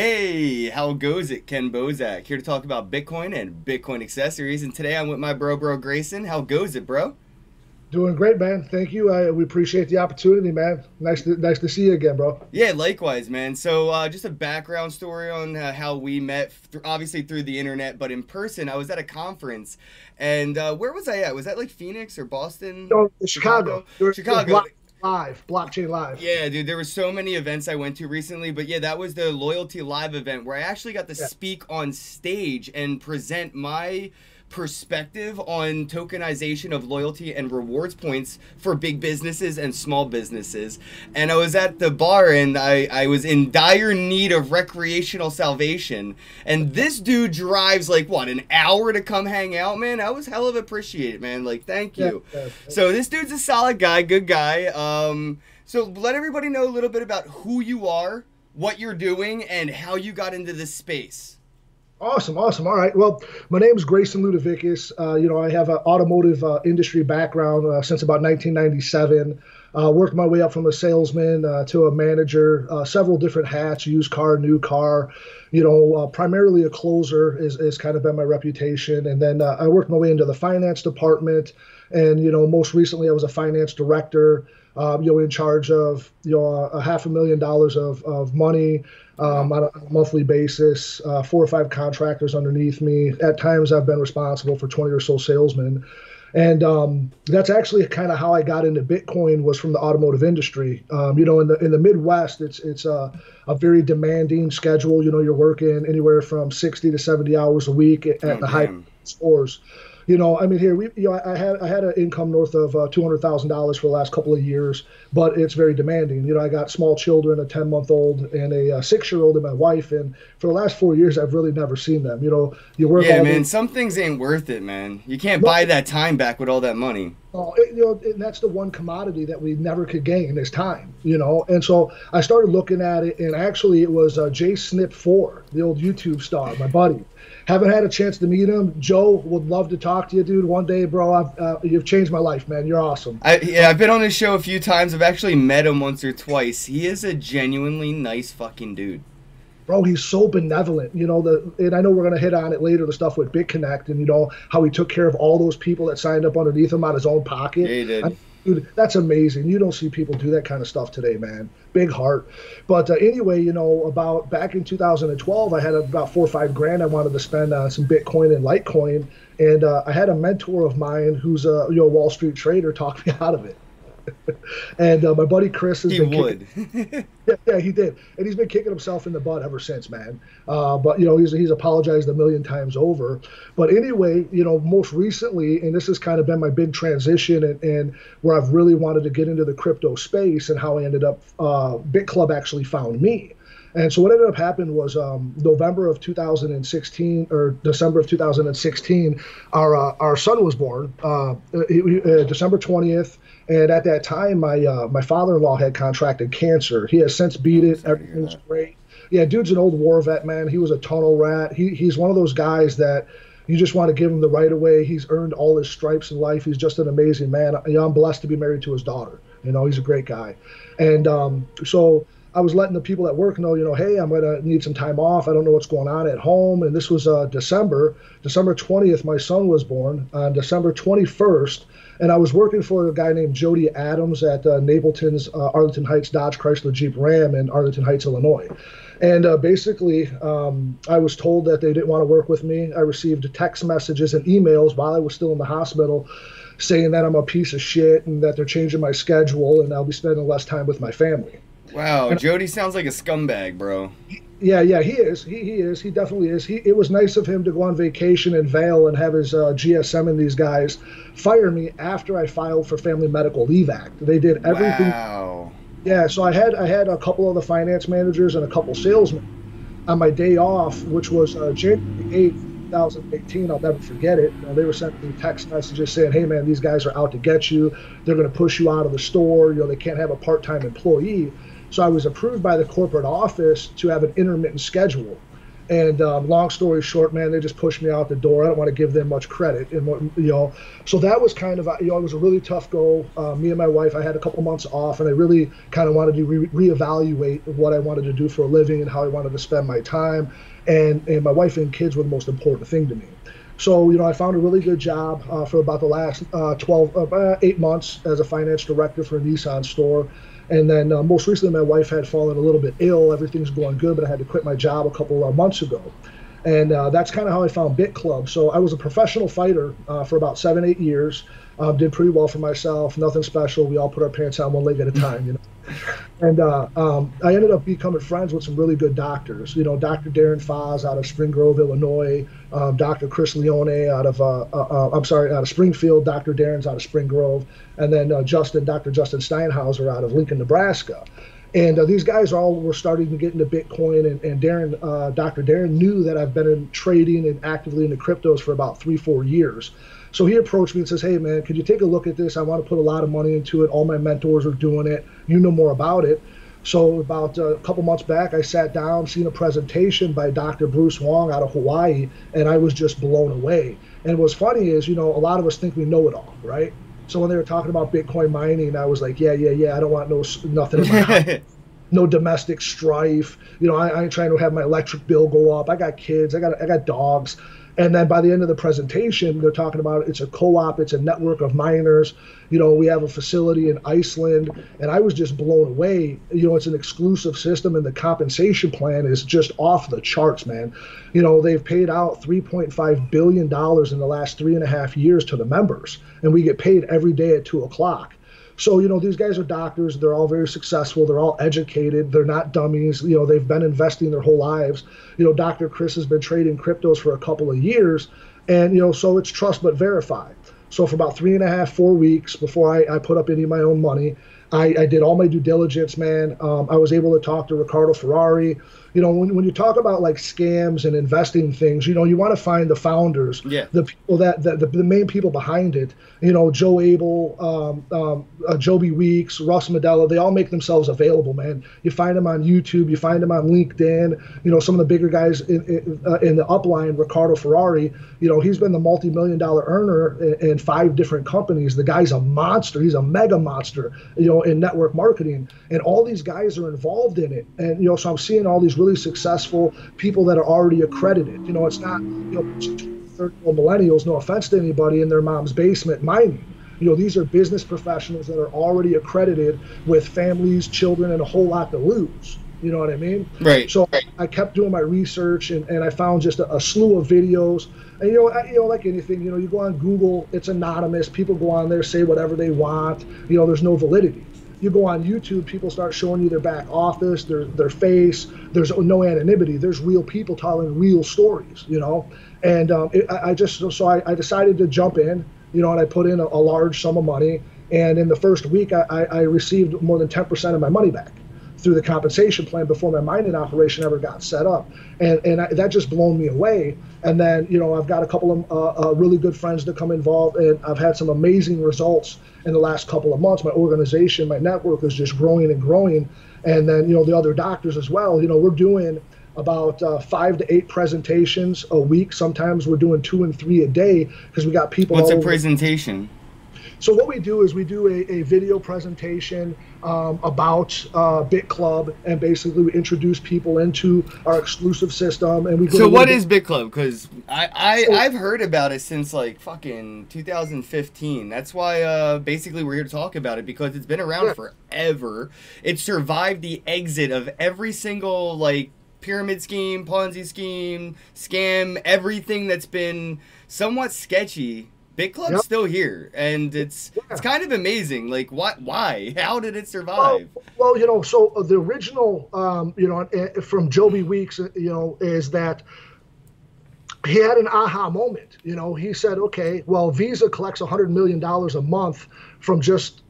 Hey, how goes it? Ken Bozak here to talk about Bitcoin and Bitcoin accessories. And today I'm with my bro Grayson. How goes it, bro? Doing great, man. Thank you. We appreciate the opportunity, man. Nice to see you again, bro. Yeah, likewise, man. So, just a background story on how we met, obviously through the internet, but in person. I was at a conference, and where was I at? Was that like Phoenix or Boston, No, Chicago. Chicago? You're Chicago. blockchain live. Yeah, dude, there were so many events I went to recently, but yeah, that was the Loyalty Live event where I actually got to Yeah, speak on stage and present my perspective on tokenization of loyalty and rewards points for big businesses and small businesses. And I was at the bar and I was in dire need of recreational salvation. And this dude drives like what, an hour to come hang out, man? I was hell of appreciated, man. Like, thank yeah, you. yeah. So this dude's a solid guy, good guy. So let everybody know a little bit about who you are, what you're doing, and how you got into this space. Awesome, awesome. All right. Well, my name is Grayson Ludovicus. I have an automotive industry background since about 1997. Worked my way up from a salesman to a manager, several different hats, used car, new car. Primarily a closer is kind of been my reputation. And then I worked my way into the finance department. And, most recently I was a finance director, in charge of, a $500,000 of money Wow. on a monthly basis, 4 or 5 contractors underneath me. At times, I've been responsible for 20 or so salesmen. And that's actually kind of how I got into Bitcoin was from the automotive industry. In the Midwest, it's a very demanding schedule. You're working anywhere from 60 to 70 hours a week at Oh, the high damn. stores. Here I had an income north of $200,000 for the last couple of years, but it's very demanding. I got small children, a 10-month-old and a 6-year-old, and my wife. And for the last 4 years, I've really never seen them. You work Yeah, all man, day. some things ain't worth it, man. You can't No, buy that time back with all that money. and that's the one commodity that we never could gain is time. And so I started looking at it, and actually it was Jay Snip 4, the old YouTube star, my buddy. Haven't had a chance to meet him. Joe, would love to talk to you, dude, one day, bro. You've changed my life, man. You're awesome. Yeah, I've been on his show a few times. I've actually met him once or twice. He is a genuinely nice fucking dude. Bro, he's so benevolent. And I know we're gonna hit on it later, the stuff with BitConnect, and how he took care of all those people that signed up underneath him out of his own Yeah, pocket. he did. Dude, that's amazing. You don't see people do that kind of stuff today, man. Big heart. But anyway, about back in 2012, I had about 4 or 5 grand I wanted to spend on some Bitcoin and Litecoin, and I had a mentor of mine who's a Wall Street trader talk me out of it. And my buddy Chris has He been kicking. would. Yeah, he did, and he's been kicking himself in the butt ever since, man. But he's apologized a million times over. But anyway, most recently, and this has kind of been my big transition, and where I've really wanted to get into the crypto space, and how I ended up. BitClub actually found me. And so what ended up happening was November of 2016 or December of 2016, our son was born, December 20th. And at that time, my father-in-law had contracted cancer. He has since beat I'm it. sorry to hear Everything's that. great. Yeah, dude's an old war vet, man. He was a tunnel rat. He's one of those guys that you just want to give him the right of way. He's earned all his stripes in life. He's just an amazing man. I'm blessed to be married to his daughter. He's a great guy. And so I was letting the people at work know, hey, I'm going to need some time off. I don't know what's going on at home. And this was December 20th, my son was born. On December 21st, and I was working for a guy named Jody Adams at Napleton's Arlington Heights Dodge Chrysler Jeep Ram in Arlington Heights, Illinois. And basically, I was told that they didn't want to work with me. I received text messages and emails while I was still in the hospital saying that I'm a piece of shit and that they're changing my schedule and I'll be spending less time with my family. Wow, And Jody sounds like a scumbag, bro. yeah, he is. He is. He definitely is. It was nice of him to go on vacation in Vail and have his GSM and these guys fire me after I filed for Family Medical Leave Act. They did everything. Wow. Yeah, so I had a couple of the finance managers and a couple salesmen on my day off, which was January 8th, 2018. I'll never forget it. They were sending me text messages saying, "Hey, man, these guys are out to get you. They're going to push you out of the store. They can't have a part-time employee." So I was approved by the corporate office to have an intermittent schedule. And long story short, man, they just pushed me out the door. I don't want to give them much credit, and so that was kind of it was a really tough go. Me and my wife, I had a couple months off, and I really kind of wanted to reevaluate what I wanted to do for a living and how I wanted to spend my time. And my wife and kids were the most important thing to me. So, I found a really good job for about the last 8 months as a finance director for a Nissan store. And then most recently, my wife had fallen a little bit ill. Everything's going good, but I had to quit my job a couple of months ago. And that's kind of how I found BitClub. So I was a professional fighter for about 7-8 years. Did pretty well for myself, nothing special. We all put our pants on one leg at a time, And I ended up becoming friends with some really good doctors. Dr. Darren Foz out of Spring Grove, Illinois. Dr. Chris Leone out of Springfield. Dr. Darren's out of Spring Grove. And then Dr. Justin Steinhauser out of Lincoln, Nebraska. And these guys all were starting to get into Bitcoin, and Dr. Darren knew that I've been in trading and actively into cryptos for about 3-4 years. So he approached me and says, hey, man, could you take a look at this? I want to put a lot of money into it. All my mentors are doing it. You know more about it. So about a couple months back, I sat down, seen a presentation by Dr. Bruce Wong out of Hawaii, and I was just blown away. And what's funny is, a lot of us think we know it all, right? So when they were talking about Bitcoin mining, I was like, yeah, I don't want nothing in my house. No domestic strife. I ain't trying to have my electric bill go up. I got kids. I got dogs. And then by the end of the presentation, they're talking about it's a co-op, it's a network of miners. We have a facility in Iceland, and I was just blown away. It's an exclusive system, and the compensation plan is just off the charts, man. They've paid out $3.5 billion in the last 3.5 years to the members, and we get paid every day at 2:00. So, these guys are doctors. They're all very successful. They're all educated. They're not dummies. They've been investing their whole lives. Dr. Chris has been trading cryptos for a couple of years. And, so it's trust but verify. So for about 3.5-4 weeks before I put up any of my own money, I did all my due diligence, man. I was able to talk to Ricardo Ferrari. When you talk about like scams and investing things, you want to find the founders, the people the main people behind it. Joe Abel, Joby Weeks, Russ Medella, they all make themselves available, man. You find them on YouTube, you find them on LinkedIn. Some of the bigger guys in the upline, Ricardo Ferrari, he's been the multi-million-dollar earner in 5 different companies. The guy's a monster. He's a mega monster, in network marketing. And all these guys are involved in it. And, so I'm seeing all these really successful people that are already accredited. It's not, 30-year-old millennials, no offense to anybody, in their mom's basement mining. These are business professionals that are already accredited with families, children, and a whole lot to lose. You know what I mean? Right. So I kept doing my research, and I found just a slew of videos. And like anything, you go on Google, it's anonymous. People go on there, say whatever they want. There's no validity. You go on YouTube, people start showing you their back office, their face. There's no anonymity. There's real people telling real stories. And I decided to jump in. And I put in a large sum of money. And in the first week, I received more than 10% of my money back through the compensation plan before my mining operation ever got set up. And that just blown me away. And then, I've got a couple of really good friends that come involved, and I've had some amazing results in the last couple of months. My organization, my network is just growing and growing. And then, the other doctors as well, we're doing about 5 to 8 presentations a week. Sometimes we're doing 2 and 3 a day because we got people. What's a presentation? So what we do is we do a video presentation about BitClub, and basically we introduce people into our exclusive system. And we go. So what is BitClub? Because I've heard about it since like fucking 2015. That's why basically we're here to talk about it, because it's been around forever. It survived the exit of every single like pyramid scheme, Ponzi scheme, scam, everything that's been somewhat sketchy. BitClub's still here, and it's kind of amazing. Like, why? How did it survive? Well, so the original, from Joby Weeks, is that he had an aha moment. He said, okay, well, Visa collects $100 million a month from just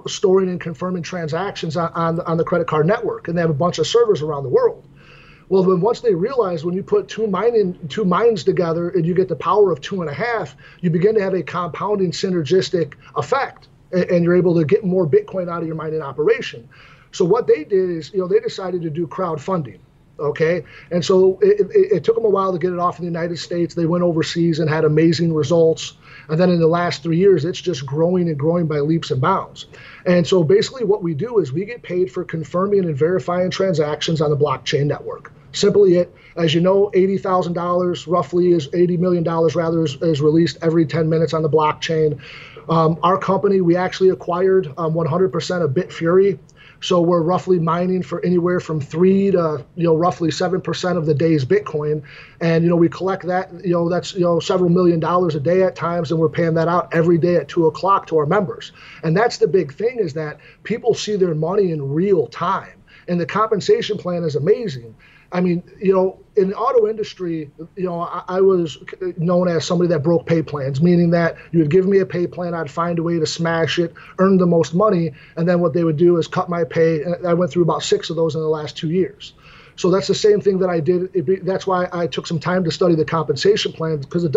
storing and confirming transactions on the credit card network, and they have a bunch of servers around the world. Well, then once they realized when you put two mines together and you get the power of 2.5, you begin to have a compounding synergistic effect, and you're able to get more Bitcoin out of your mining operation. So what they did is, they decided to do crowdfunding. Okay. And so it took them a while to get it off in the United States. They went overseas and had amazing results. And then in the last 3 years, it's just growing and growing by leaps and bounds. And so basically what we do is we get paid for confirming and verifying transactions on the blockchain network. Simply it. As you know, $80,000 roughly is $80 million rather is released every 10 minutes on the blockchain. Our company, we actually acquired 100% of BitFury. So we're roughly mining for anywhere from 3 to roughly 7% of the day's Bitcoin, and we collect that. That's several million dollars a day at times, and we're paying that out every day at 2 o'clock to our members. And that's the big thing, is that people see their money in real time, and the compensation plan is amazing. I mean, in the auto industry, I was known as somebody that broke pay plans, meaning that you would give me a pay plan, I'd find a way to smash it, earn the most money, and then what they would do is cut my pay. And I went through about 6 of those in the last 2 years. So that's the same thing that I did. That's why I took some time to study the compensation plan, because it's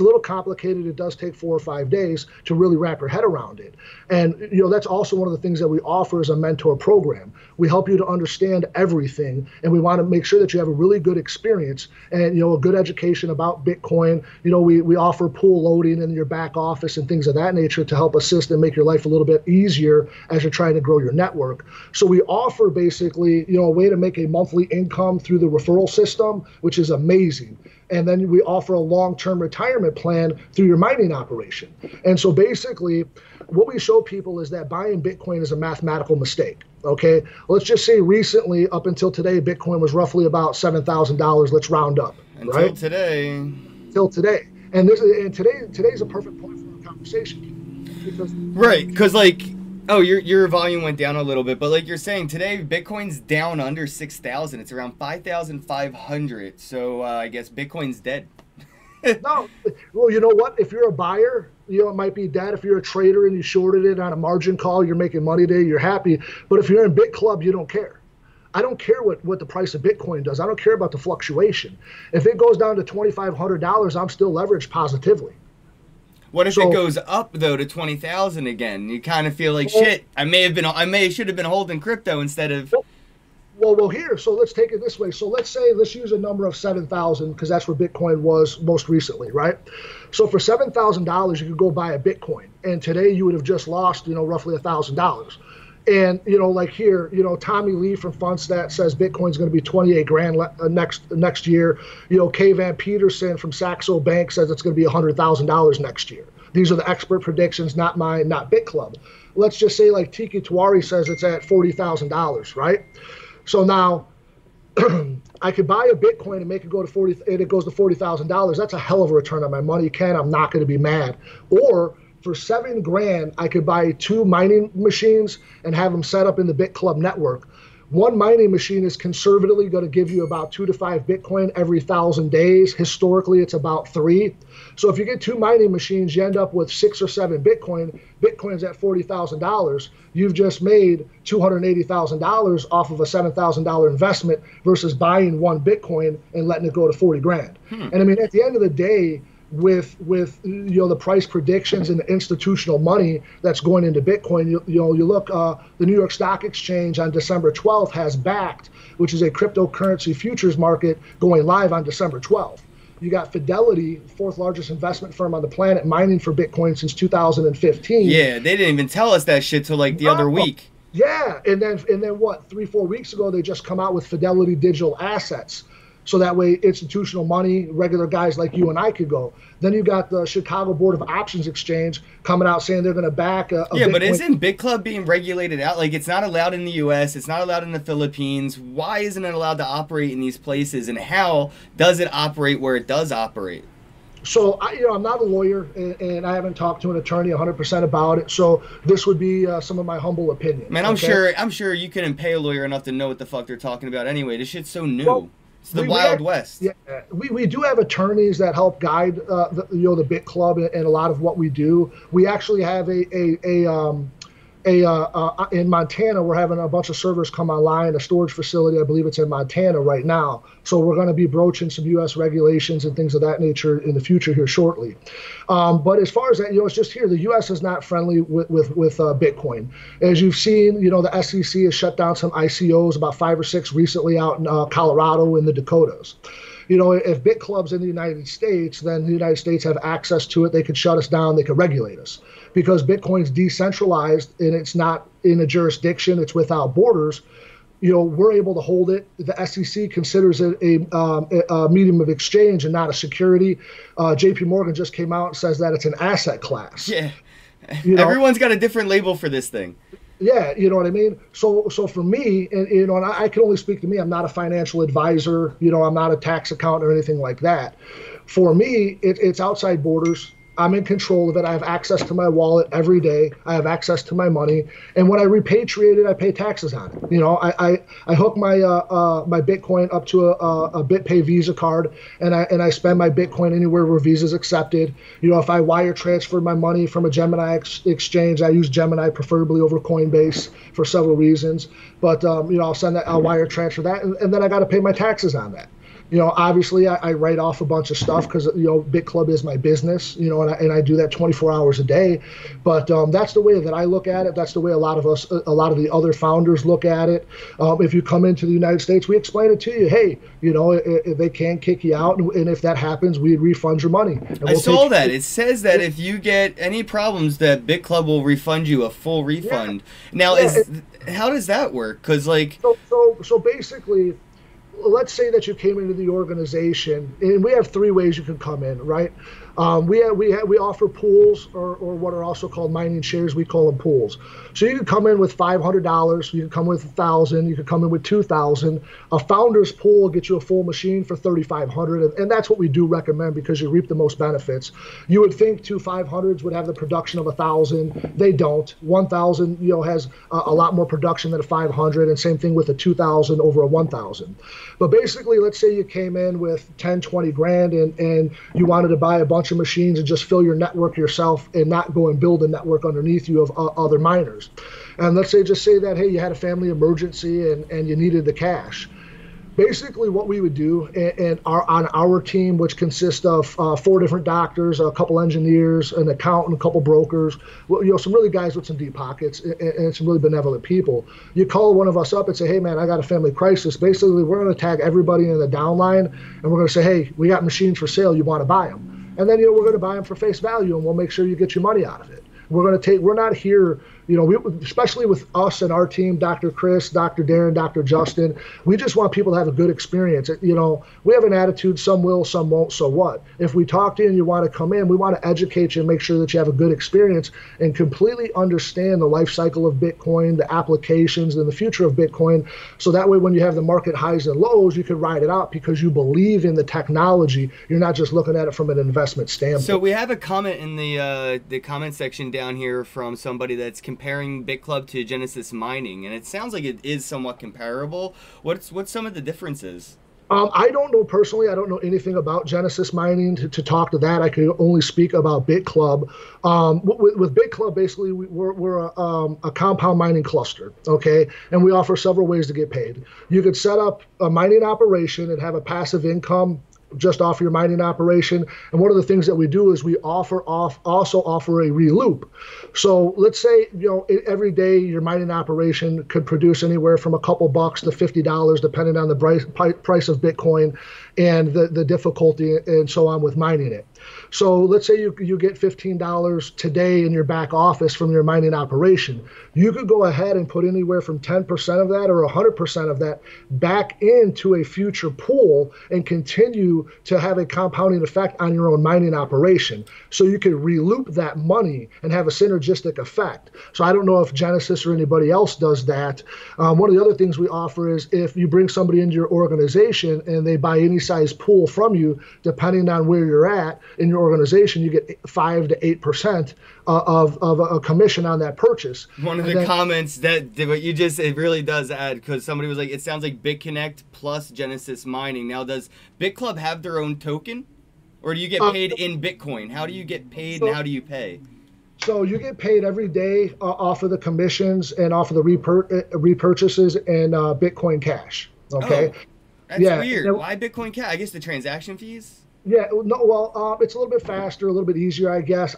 a little complicated. It does take 4 or 5 days to really wrap your head around it. And, that's also one of the things that we offer as a mentor program. We help you to understand everything, and we want to make sure that you have a really good experience and, a good education about Bitcoin. We offer pool loading in your back office and things of that nature to help assist and make your life a little bit easier as you're trying to grow your network. So we offer basically, a way to make a monthly income through the referral system, which is amazing. And then we offer a long-term retirement plan through your mining operation. And so basically what we show people is that buying Bitcoin is a mathematical mistake. Okay, let's just say recently, up until today, Bitcoin was roughly about $7,000. Let's round up. Until today. Until today. And today's a perfect point for a conversation. Because oh, your volume went down a little bit, but like you're saying, today Bitcoin's down under 6,000. It's around 5,500. So I guess Bitcoin's dead. No, well, you know what? If you're a buyer, it might be dead. If you're a trader and you shorted it on a margin call, you're making money today, you're happy. But if you're in BitClub, you don't care. I don't care what the price of Bitcoin does. I don't care about the fluctuation. If it goes down to $2,500, I'm still leveraged positively. What if it goes up though to 20,000 again? You kind of feel like shit. I should have been holding crypto instead of. Well, here. So let's take it this way. So let's use a number of 7,000 because that's where Bitcoin was most recently, right? So for $7,000, you could go buy a Bitcoin, and today you would have just lost, roughly $1,000. And like here, Tommy Lee from Fundstat says Bitcoin's going to be 28 grand next year. Kay Van Peterson from Saxo Bank says it's going to be $100,000 next year. These are the expert predictions, not mine, not BitClub. Let's just say like Tiki Tuari says it's at $40,000, right? So now I could buy a Bitcoin and make it go to 40, and it goes to $40,000. That's a hell of a return on my money, Ken. I'm not going to be mad. Or for $7 grand, I could buy 2 mining machines and have them set up in the BitClub network. One mining machine is conservatively going to give you about 2 to 5 Bitcoin every 1,000 days. Historically, it's about 3. So if you get 2 mining machines, you end up with 6 or 7 Bitcoin. Bitcoin's at $40,000. You've just made $280,000 off of a $7,000 investment versus buying 1 Bitcoin and letting it go to 40 grand. And I mean, at the end of the day, with the price predictions and the institutional money that's going into Bitcoin, you look, the New York Stock Exchange on December 12th has Backed, which is a cryptocurrency futures market, going live on December 12th. You got Fidelity, 4th largest investment firm on the planet, mining for Bitcoin since 2015. Yeah, they didn't even tell us that shit till like the other week. Yeah, and then what? 3-4 weeks ago, they just come out with Fidelity Digital Assets. So that way institutional money, regular guys like you and I could go. Then you got the Chicago Board of Options Exchange coming out saying they're going to back a Yeah, Bitcoin. But isn't BitClub being regulated out? Like, it's not allowed in the U.S. It's not allowed in the Philippines. Why isn't it allowed to operate in these places? And how does it operate where it does operate? So, I'm not a lawyer, and I haven't talked to an attorney 100% about it. So this would be some of my humble opinion. Man, I'm sure you couldn't pay a lawyer enough to know what the fuck they're talking about anyway. This shit's so new. Well, it's the Wild West. Yeah, we do have attorneys that help guide the BitClub and a lot of what we do. We actually have a in Montana, we're having a bunch of servers come online, a storage facility, I believe it's in Montana right now. So we're going to be broaching some U.S. regulations and things of that nature in the future here shortly. But as far as that, it's just here, the U.S. is not friendly with Bitcoin. As you've seen, the SEC has shut down some ICOs, about 5 or 6 recently out in Colorado and the Dakotas. If BitClub's in the United States, then the United States have access to it. They could shut us down. They could regulate us because Bitcoin's decentralized and it's not in a jurisdiction. It's without borders. We're able to hold it. The SEC considers it a medium of exchange and not a security. JP Morgan just came out and says that it's an asset class. Yeah. Everyone's got a different label for this thing. Yeah, you know what I mean? So for me, and I can only speak to me. I'm not a financial advisor. I'm not a tax accountant or anything like that. For me, it's outside borders. I'm in control of it. I have access to my wallet every day. I have access to my money. And when I repatriate it, I pay taxes on it. I hook my my Bitcoin up to a BitPay Visa card, and I spend my Bitcoin anywhere where Visa's accepted. If I wire transfer my money from a Gemini exchange, I use Gemini preferably over Coinbase for several reasons. But I'll wire transfer that, and then I got to pay my taxes on that. Obviously I write off a bunch of stuff because, BitClub is my business, and I do that 24 hours a day. But that's the way that I look at it. That's the way a lot of the other founders look at it. If you come into the United States, we explain it to you. Hey, if they can kick you out, and if that happens, we'd refund your money. I saw that. It says that if you get any problems, that BitClub will refund you a full refund. Yeah. Now, how does that work? Because So basically, let's say that you came into the organization, and we have 3 ways you can come in, right? We offer pools, or what are also called mining shares. We call them pools. So you can come in with $500. You can come with $1,000. You can come in with $2,000. A founder's pool will get you a full machine for $3,500, and that's what we do recommend because you reap the most benefits. You would think 2 500s would have the production of 1,000. They don't. 1,000 has a lot more production than a 500, and same thing with a 2,000 over a 1,000. But basically, let's say you came in with 10, 20 grand, and you wanted to buy a bunch of machines and just fill your network yourself and not go and build a network underneath you of other miners. And let's say that, hey, you had a family emergency and you needed the cash. Basically what we would do, on our team, which consists of 4 different doctors, a couple engineers, an accountant, a couple brokers, some really guys with some deep pockets and some really benevolent people. You call one of us up and say, hey man, I got a family crisis. Basically, we're going to tag everybody in the downline, and we're going to say, hey, we got machines for sale. You want to buy them? And then, we're going to buy them for face value, and we'll make sure you get your money out of it. We're not here, especially with us and our team, Dr. Chris, Dr. Darren, Dr. Justin, we just want people to have a good experience. We have an attitude, some will, some won't, so what? If we talk to you and you want to come in, we want to educate you and make sure that you have a good experience and completely understand the life cycle of Bitcoin, the applications, and the future of Bitcoin. So that way, when you have the market highs and lows, you can ride it out because you believe in the technology. You're not just looking at it from an investment standpoint. So we have a comment in the comment section down here from somebody that's comparing BitClub to Genesis Mining, and it sounds like it is somewhat comparable. What's some of the differences? I don't know personally. I don't know anything about Genesis Mining to talk to that. I can only speak about BitClub. With BitClub, basically, we're a compound mining cluster, okay? And we offer several ways to get paid. You could set up a mining operation and have a passive income just off your mining operation. And one of the things that we do is we also offer a reloop. So let's say, every day your mining operation could produce anywhere from a couple bucks to $50, depending on the price of Bitcoin and the difficulty and so on with mining it. So let's say you get $15 today in your back office from your mining operation. You could go ahead and put anywhere from 10% of that or 100% of that back into a future pool and continue to have a compounding effect on your own mining operation. So you could reloop that money and have a synergistic effect. So I don't know if Genesis or anybody else does that. One of the other things we offer is if you bring somebody into your organization and they buy any size pool from you, depending on where you're at in your organization, you get 5 to 8% of a commission on that purchase. One of the comments that what you just it really does add, because somebody was like, it sounds like BitConnect plus Genesis Mining. Now, does BitClub have their own token, or do you get paid in Bitcoin? How do you get paid and how do you pay? So you get paid every day off of the commissions and off of the repurchases and Bitcoin Cash. Okay. Oh, that's Yeah. weird. Why Bitcoin Cash? I guess the transaction fees. Yeah. No. Well, it's a little bit faster, a little bit easier, I guess.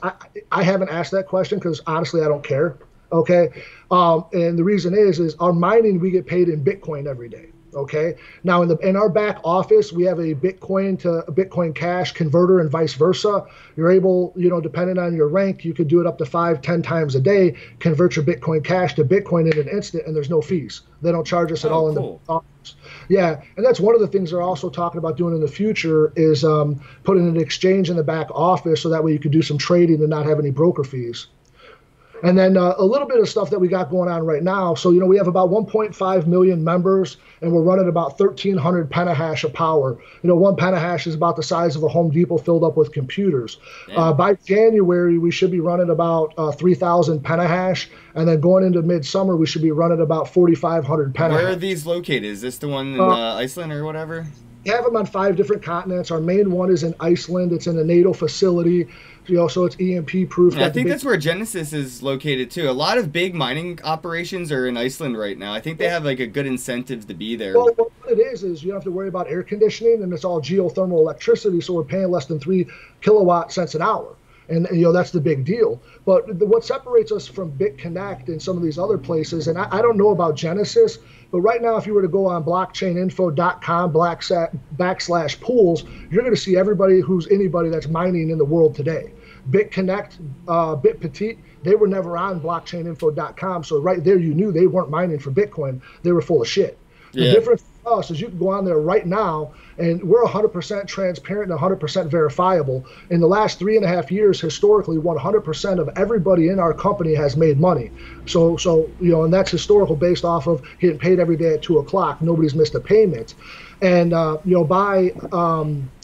I haven't asked that question because honestly, I don't care. Okay. And the reason is our mining, we get paid in Bitcoin every day. Okay. Now in our back office, we have a Bitcoin to a Bitcoin Cash converter and vice versa. You're able, depending on your rank, you could do it up to 5, 10 times a day, convert your Bitcoin Cash to Bitcoin in an instant, and there's no fees. They don't charge us at all in the office. Yeah. And that's one of the things they're also talking about doing in the future is putting an exchange in the back office so that way you could do some trading and not have any broker fees. And then a little bit of stuff that we got going on right now. So, we have about 1.5 million members, and we're running about 1,300 petahash of power. One petahash is about the size of a Home Depot filled up with computers. By January, we should be running about 3,000 petahash. And then going into midsummer, we should be running about 4,500 petahash. Where are these located? Is this the one in Iceland or whatever? We have them on 5 different continents. Our main one is in Iceland. It's in a NATO facility. So it's EMP proof. I think that's where Genesis is located too. A lot of big mining operations are in Iceland right now. I think they have like a good incentive to be there. Well, what it is you don't have to worry about air conditioning, and it's all geothermal electricity. So we're paying less than 3 kilowatt cents an hour. And that's the big deal. But what separates us from BitConnect and some of these other places, and I don't know about Genesis, but right now if you were to go on blockchaininfo.com/pools, you're going to see anybody that's mining in the world today. BitConnect, BitPetite, they were never on blockchaininfo.com. So right there you knew they weren't mining for Bitcoin. They were full of shit. The difference for us is you can go on there right now, and we're 100% transparent and 100% verifiable. In the last 3.5 years, historically, 100% of everybody in our company has made money. So and that's historical based off of getting paid every day at 2 o'clock. Nobody's missed a payment. And by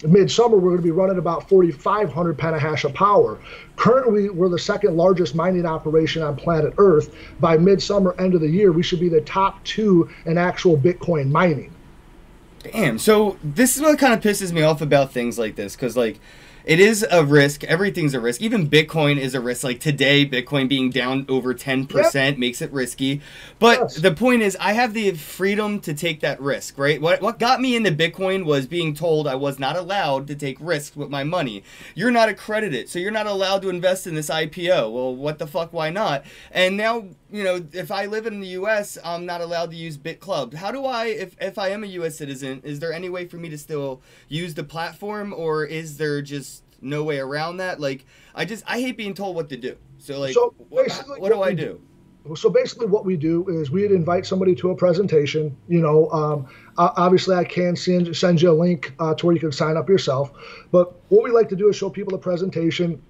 midsummer, we're going to be running about 4,500 petahash of power. Currently, we're the second largest mining operation on planet Earth. By midsummer, end of the year, we should be the top 2 in actual Bitcoin mining. Damn. So this is what kind of pisses me off about things like this, because it is a risk. Everything's a risk. Even Bitcoin is a risk. Like today, Bitcoin being down over 10% makes it risky. But the point is, I have the freedom to take that risk, right? What got me into Bitcoin was being told I was not allowed to take risks with my money. You're not accredited, so you're not allowed to invest in this IPO. Well, what the fuck? Why not? And now, if I live in the U.S., I'm not allowed to use BitClub. How do I, if I am a U.S. citizen, is there any way for me to still use the platform, or is there just no way around that? I hate being told what to do. So what do I do? So basically what we do is we'd invite somebody to a presentation. Obviously I can send you a link to where you can sign up yourself. But what we like to do is show people the presentation.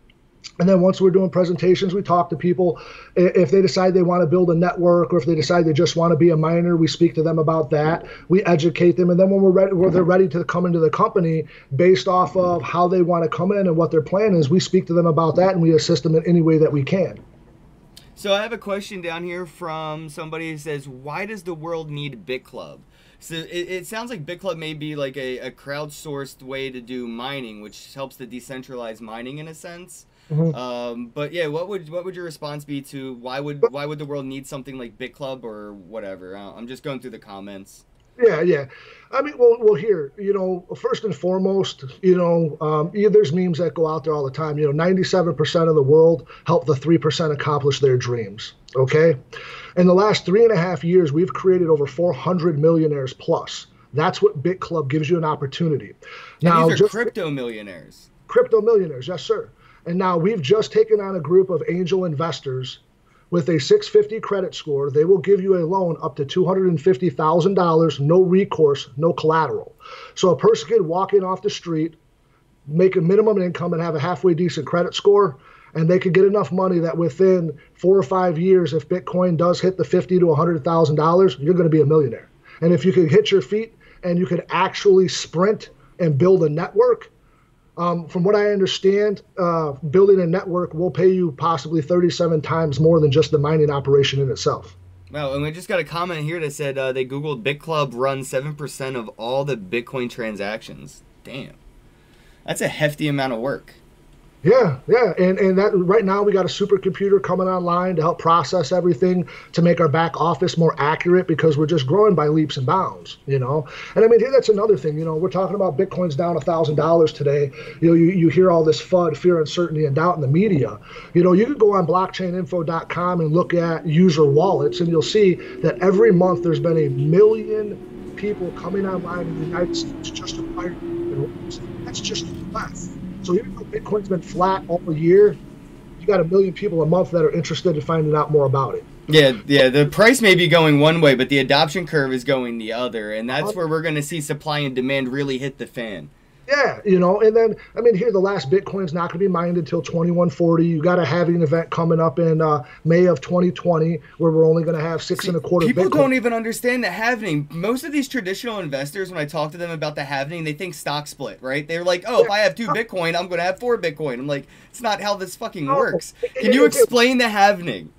And then once we're doing presentations, we talk to people. If they decide they want to build a network, or if they decide they just want to be a miner, we speak to them about that. We educate them. And then when they're ready to come into the company based off of how they want to come in and what their plan is, we speak to them about that, and we assist them in any way that we can. So I have a question down here from somebody who says, why does the world need BitClub? So it sounds like BitClub may be like a crowdsourced way to do mining, which helps to decentralize mining in a sense. But yeah, what would your response be to why would the world need something like BitClub or whatever? I'm just going through the comments. Yeah. I mean, well, here, first and foremost, there's memes that go out there all the time. 97% of the world help the 3% accomplish their dreams. Okay. In the last 3.5 years, we've created over 400 millionaires plus. That's what BitClub gives you an opportunity. Now, these are crypto millionaires. Crypto millionaires, yes, sir. And now we've just taken on a group of angel investors with a 650 credit score. They will give you a loan up to $250,000, no recourse, no collateral. So a person could walk in off the street, make a minimum income, and have a halfway decent credit score, and they could get enough money that within 4 or 5 years, if Bitcoin does hit the $50,000 to $100,000, you're going to be a millionaire. And if you could hit your feet and you could actually sprint and build a network, from what I understand, building a network will pay you possibly 37 times more than just the mining operation in itself. Wow, and we just got a comment here that said they Googled BitClub runs 7% of all the Bitcoin transactions. Damn. That's a hefty amount of work. Yeah, yeah, and that right now we got a supercomputer coming online to help process everything to make our back office more accurate because we're just growing by leaps and bounds, you know. And I mean, here that's another thing, you know. We're talking about Bitcoin's down $1,000 today. You know, you hear all this FUD, fear, uncertainty, and doubt in the media. You know, you can go on blockchaininfo.com and look at user wallets, and you'll see that every month there's been 1 million people coming online in the United States just to acquire. That's just less. So even though Bitcoin's been flat all year, you got 1 million people a month that are interested in finding out more about it. Yeah, yeah. The price may be going one way, but the adoption curve is going the other, and that's where we're going to see supply and demand really hit the fan. Yeah, you know, and then, I mean, here, the last Bitcoin's not going to be mined until 2140. You got a halving event coming up in May of 2020 where we're only going to have 6.25 people Bitcoin. Don't even understand the halving. Most of these traditional investors, when I talk to them about the halving, they think stock split, right? They're like, oh, if I have 2 Bitcoin, I'm going to have 4 Bitcoin. I'm like, it's not how this fucking works. Can you explain the halving?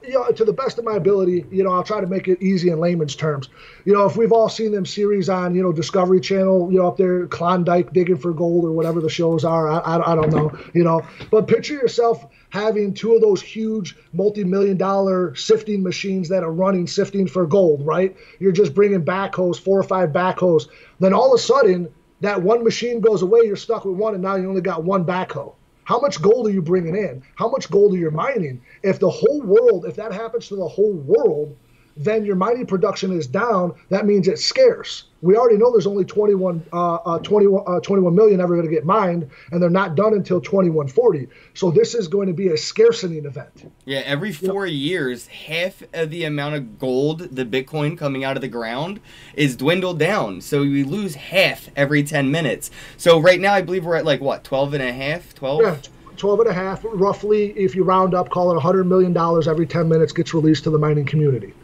You know, to the best of my ability, you know, I'll try to make it easy in layman's terms. You know, if we've all seen them series on, you know, Discovery Channel, you know, up there, Klondike digging for gold or whatever the shows are, I don't know, you know. But picture yourself having 2 of those huge multi-million-dollar sifting machines that are running sifting for gold, right? You're just bringing backhoes, 4 or 5 backhoes. Then all of a sudden, that one machine goes away, you're stuck with one, and now you only got 1 backhoe. How much gold are you bringing in? How much gold are you mining? If the whole world, if that happens to the whole world, then your mining production is down. That means it's scarce. We already know there's only 21 million ever going to get mined, and they're not done until 2140. So this is going to be a scarcity event. Yeah, every 4 years, half of the amount of gold, the Bitcoin coming out of the ground, is dwindled down. So we lose half every 10 minutes. So right now, I believe we're at like, what, 12 and a half? 12? Yeah, 12 and a half, roughly, if you round up, call it $100 million every 10 minutes gets released to the mining community.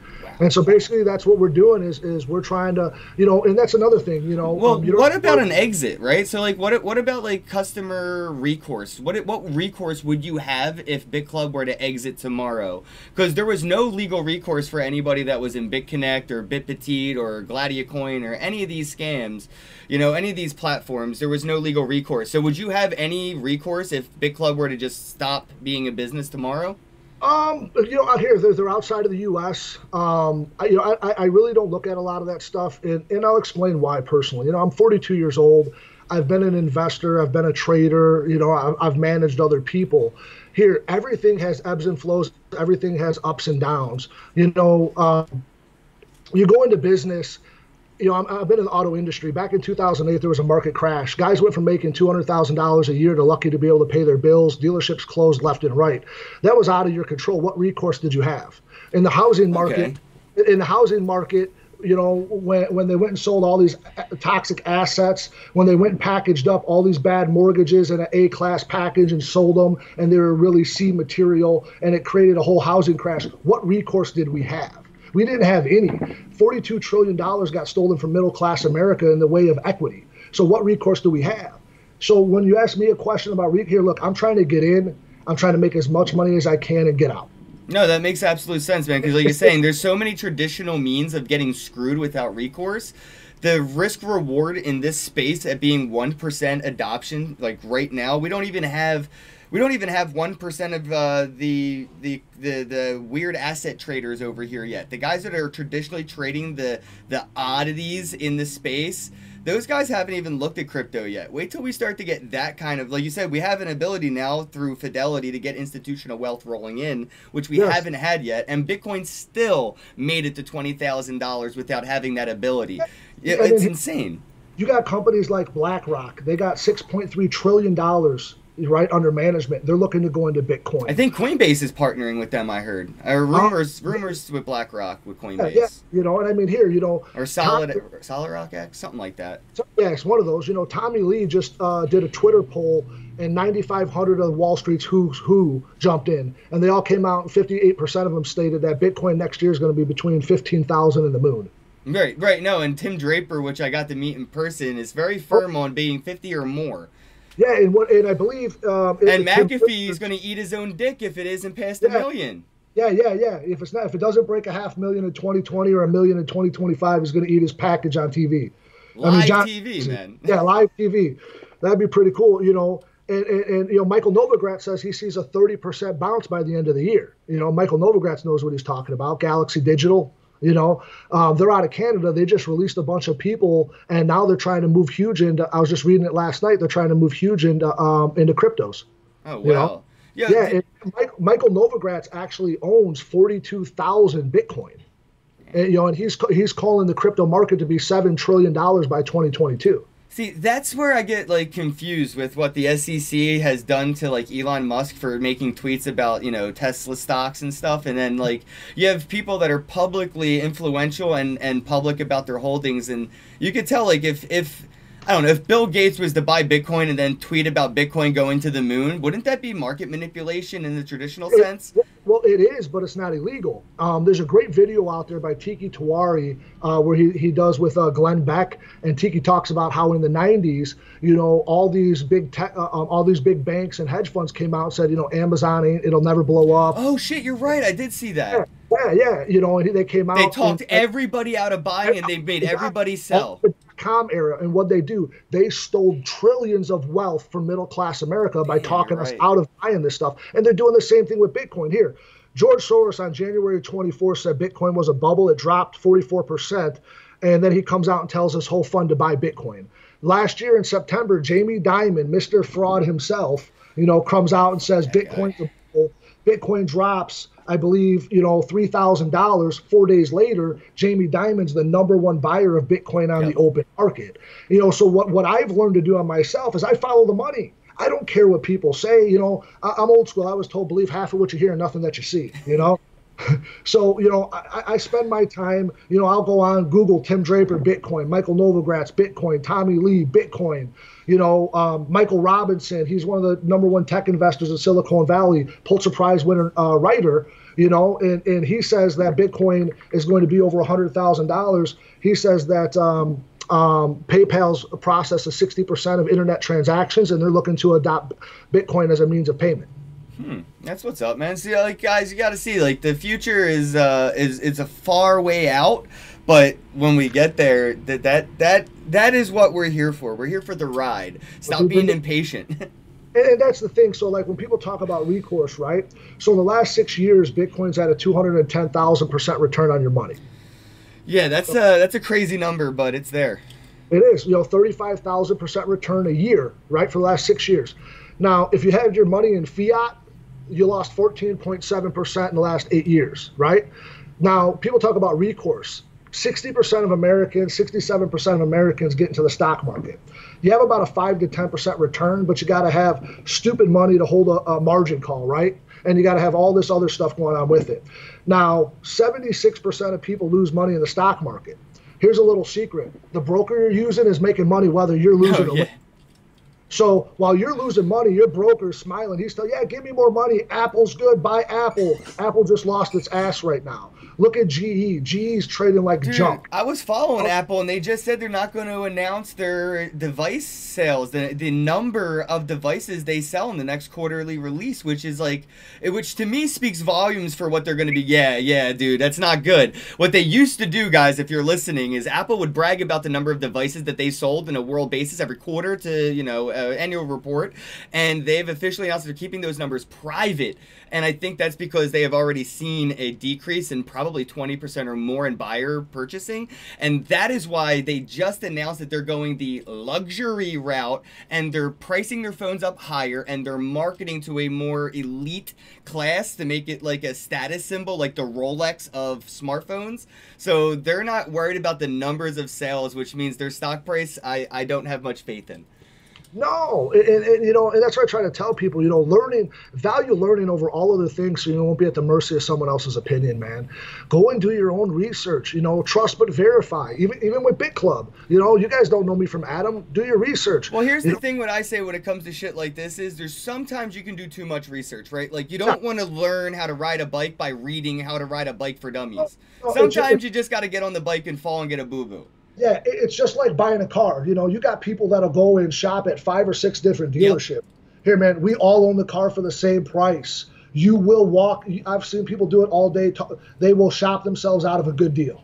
And so basically that's what we're doing is we're trying to, you know, and that's another thing, you know. Well, what about an exit, right? So like what about like customer recourse? What recourse would you have if BitClub were to exit tomorrow? Because there was no legal recourse for anybody that was in BitConnect or BitPetite or Gladiacoin or any of these scams, you know, any of these platforms. There was no legal recourse. So would you have any recourse if BitClub were to just stop being a business tomorrow? You know, here they're outside of the U.S. You know, I really don't look at a lot of that stuff, and I'll explain why personally. You know, I'm 42 years old. I've been an investor. I've been a trader. You know, I've managed other people. Here, everything has ebbs and flows. Everything has ups and downs. You know, you go into business. You know, I've been in the auto industry. Back in 2008, there was a market crash. Guys went from making $200,000 a year to lucky to be able to pay their bills. Dealerships closed left and right. That was out of your control. What recourse did you have? In the housing market, you know, when they went and sold all these toxic assets, when they went and packaged up all these bad mortgages in an A-class package and sold them, and they were really C material, and it created a whole housing crash. What recourse did we have? We didn't have any. $42 trillion got stolen from middle-class America in the way of equity. So what recourse do we have? So when you ask me a question about here, look, I'm trying to get in. I'm trying to make as much money as I can and get out. No, that makes absolute sense, man, because like you're saying, there's so many traditional means of getting screwed without recourse. The risk reward in this space at being 1% adoption, like right now, we don't even have 1% of the weird asset traders over here yet. The guys that are traditionally trading the oddities in the space, those guys haven't even looked at crypto yet. Wait till we start to get that kind of, like you said, we have an ability now through Fidelity to get institutional wealth rolling in, which we haven't had yet. And Bitcoin still made it to $20,000 without having that ability. Yeah, it's insane. You got companies like BlackRock. They got $6.3 trillion right under management. They're looking to go into Bitcoin. I think Coinbase is partnering with them. I heard rumors with BlackRock with Coinbase. Yeah, you know, and I mean here, you know, or Solid Rock X, something like that. Yeah, it's one of those. You know, Tommy Lee just did a Twitter poll, and 9,500 of Wall Street's who's who jumped in, and they all came out, and 58% of them stated that Bitcoin next year is going to be between 15,000 and the moon. Right. No, and Tim Draper, which I got to meet in person, is very firm on being 50 or more. Yeah, and I believe... and McAfee is going to eat his own dick if it isn't past $1 million. Yeah. If it doesn't break 500,000 in 2020 or $1 million in 2025, he's going to eat his package on TV. Live TV, man. Yeah, live TV. That'd be pretty cool, you know. And Michael Novogratz says he sees a 30% bounce by the end of the year. Michael Novogratz knows what he's talking about. Galaxy Digital, they're out of Canada. They just released a bunch of people, and now they're trying to move huge into. I was just reading it last night. They're trying to move huge into cryptos. Oh wow. Yeah. And Michael Novogratz actually owns 42,000 Bitcoin. And he's calling the crypto market to be $7 trillion by 2022. See, that's where I get confused with what the SEC has done to Elon Musk for making tweets about, Tesla stocks and stuff. And then you have people that are publicly influential and public about their holdings. And you could tell if I don't know, if Bill Gates was to buy Bitcoin and then tweet about Bitcoin going to the moon, wouldn't that be market manipulation in the traditional sense? Well, it is, but it's not illegal. There's a great video out there by Tiki Tawari where he does with Glenn Beck, and Tiki talks about how in the 90s, all these big banks and hedge funds came out and said, Amazon it'll never blow up. Oh shit, you're right. I did see that. Yeah. And they came out. They talked everybody out of buying, and they made everybody sell. Era, and what they do, they stole trillions of wealth from middle class America by talking us out of buying this stuff. And they're doing the same thing with Bitcoin here. George Soros on January 24th said Bitcoin was a bubble. It dropped 44%. And then he comes out and tells his whole fund to buy Bitcoin. Last year in September, Jamie Dimon, Mr. Fraud himself, comes out and says Bitcoin's a bubble. Bitcoin drops, I believe, $3,000. 4 days later, Jamie Dimon's the #1 buyer of Bitcoin on the open market. So what I've learned to do on myself is I follow the money. I don't care what people say. I'm old school. I was told believe half of what you hear and nothing that you see. So, I spend my time, I'll go on Google Tim Draper, Bitcoin, Michael Novogratz, Bitcoin, Tommy Lee, Bitcoin, Michael Robinson, he's one of the #1 tech investors in Silicon Valley, Pulitzer Prize winner writer, and he says that Bitcoin is going to be over $100,000. He says that PayPal's processes 60% of internet transactions, and they're looking to adopt Bitcoin as a means of payment. That's what's up, man. See, guys, you got to see, the future is a far way out, but when we get there, that is what we're here for. We're here for the ride. Stop being impatient. And that's the thing. So, when people talk about recourse, right? So, in the last 6 years, Bitcoin's had a 210,000% return on your money. Yeah, that's a crazy number, but it's there. It is. 35,000% return a year, right, for the last 6 years. Now, if you had your money in fiat, you lost 14.7% in the last 8 years, right? Now, people talk about recourse. 60% of Americans, 67% of Americans get into the stock market. You have about a 5 to 10% return, but you got to have stupid money to hold a margin call, right? And you got to have all this other stuff going on with it. Now, 76% of people lose money in the stock market. Here's a little secret. The broker you're using is making money whether you're losing or winning. So while you're losing money, your broker's smiling. He's telling, give me more money. Apple's good. Buy Apple. Apple just lost its ass right now. Look at GE. GE's trading like junk. I was following Apple, and they just said they're not going to announce their device sales, the number of devices they sell in the next quarterly release, which is which to me speaks volumes for what they're going to be. Yeah, dude, that's not good. What they used to do, guys, if you're listening, is Apple would brag about the number of devices that they sold on a world basis every quarter to, annual report, and they've officially announced they're keeping those numbers private. And I think that's because they have already seen a decrease in probably 20% or more in buyer purchasing. And that is why they just announced that they're going the luxury route, and they're pricing their phones up higher, and they're marketing to a more elite class to make it like a status symbol, like the Rolex of smartphones. So they're not worried about the numbers of sales, which means their stock price, I don't have much faith in. No, and that's what I try to tell people, value learning over all other things so you won't be at the mercy of someone else's opinion, man. Go and do your own research, trust but verify. Even with BitClub, you guys don't know me from Adam. Do your research. Well, here's the thing, what I say when it comes to shit like this is there's sometimes you can do too much research, right? You don't want to learn how to ride a bike by reading How to Ride a Bike for Dummies. Sometimes you just got to get on the bike and fall and get a boo-boo. Yeah, it's just like buying a car. You got people that'll go and shop at 5 or 6 different dealerships. Yep. Here, man, we all own the car for the same price. You will walk. I've seen people do it all day. They will shop themselves out of a good deal.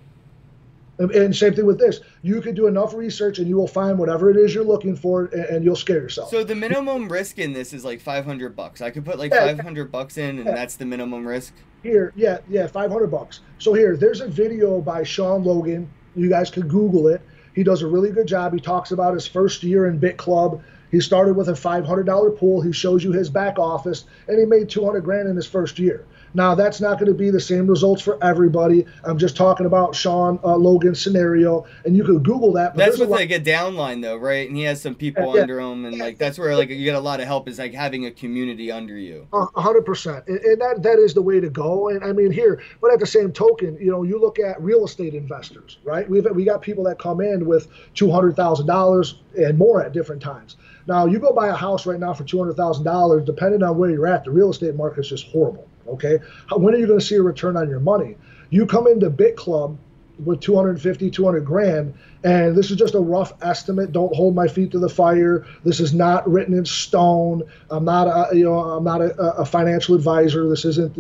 And same thing with this. You could do enough research and you will find whatever it is you're looking for, and you'll scare yourself. So the minimum risk in this is like $500. I could put like Yeah, $500 in, and yeah. that's the minimum risk. Here, yeah, $500. So here, there's a video by Sean Logan. You guys could Google it. He does a really good job. He talks about his first year in BitClub. He started with a $500 pool. He shows you his back office, and he made 200 grand in his first year. Now, that's not going to be the same results for everybody. I'm just talking about Sean Logan's scenario, and you could Google that. But that's with like a downline, though, right? And he has some people yeah, under him, and like that's where like you get a lot of help is like having a community under you. 100%, and that is the way to go. And I mean here, but at the same token, you look at real estate investors, right? We got people that come in with $200,000 and more at different times. Now, you go buy a house right now for $200,000, depending on where you're at, the real estate market is just horrible. Okay, when are you going to see a return on your money? You come into BitClub with 250, 200 grand, and this is just a rough estimate. Don't hold my feet to the fire. This is not written in stone. I'm not a financial advisor. This isn't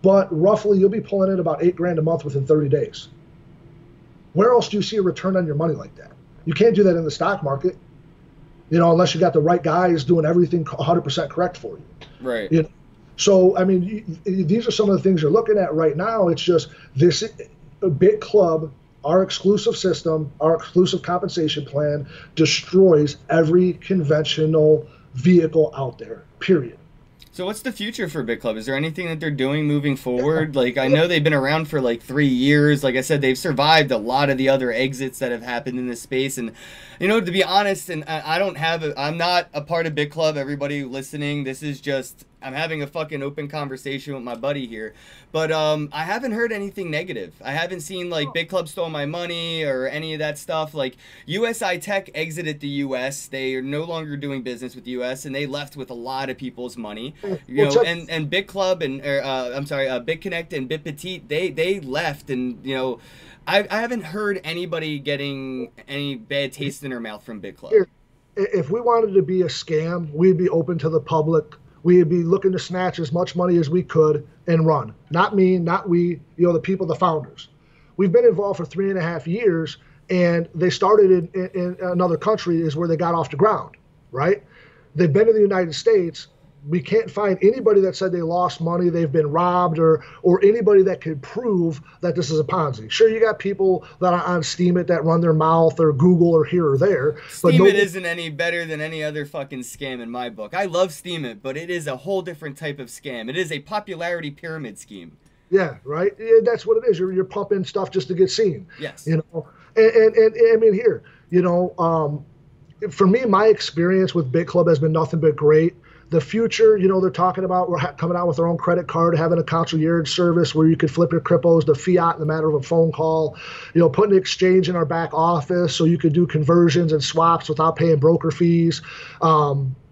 but roughly you'll be pulling in about $8 grand a month within 30 days. Where else do you see a return on your money like that? You can't do that in the stock market, unless you got the right guys doing everything 100% correct for you. Right. So, I mean, these are some of the things you're looking at right now. It's just this BitClub, our exclusive system, our exclusive compensation plan destroys every conventional vehicle out there, period. So what's the future for BitClub? Is there anything that they're doing moving forward? Like, I know they've been around for like 3 years. Like I said, they've survived a lot of the other exits that have happened in this space. And, to be honest, and I'm not a part of BitClub. Everybody listening, this is just, I'm having a fucking open conversation with my buddy here. But I haven't heard anything negative. I haven't seen like BitClub stole my money or any of that stuff. Like USI Tech exited the US. They are no longer doing business with the US, and they left with a lot of people's money. And BitClub and BitConnect and BitPetite, they left, and I haven't heard anybody getting any bad taste in their mouth from BitClub. If we wanted to be a scam, we'd be open to the public. We'd be looking to snatch as much money as we could and run. Not me, not we, the people, the founders. We've been involved for 3.5 years, and they started in another country is where they got off the ground, right? They've been in the United States. We can't find anybody that said they lost money, they've been robbed, or anybody that could prove that this is a Ponzi. Sure, you got people that are on Steemit that run their mouth or Google or here or there. Steemit isn't any better than any other fucking scam in my book. I love Steemit, but it is a whole different type of scam. It is a popularity pyramid scheme. Yeah, right? Yeah, that's what it is. You're pumping stuff just to get seen. Yes. And I mean, here, for me, my experience with BitClub has been nothing but great. The future, they're talking about we're coming out with our own credit card, having a concierge service where you could flip your crippos to fiat in the matter of a phone call, putting an exchange in our back office so you could do conversions and swaps without paying broker fees.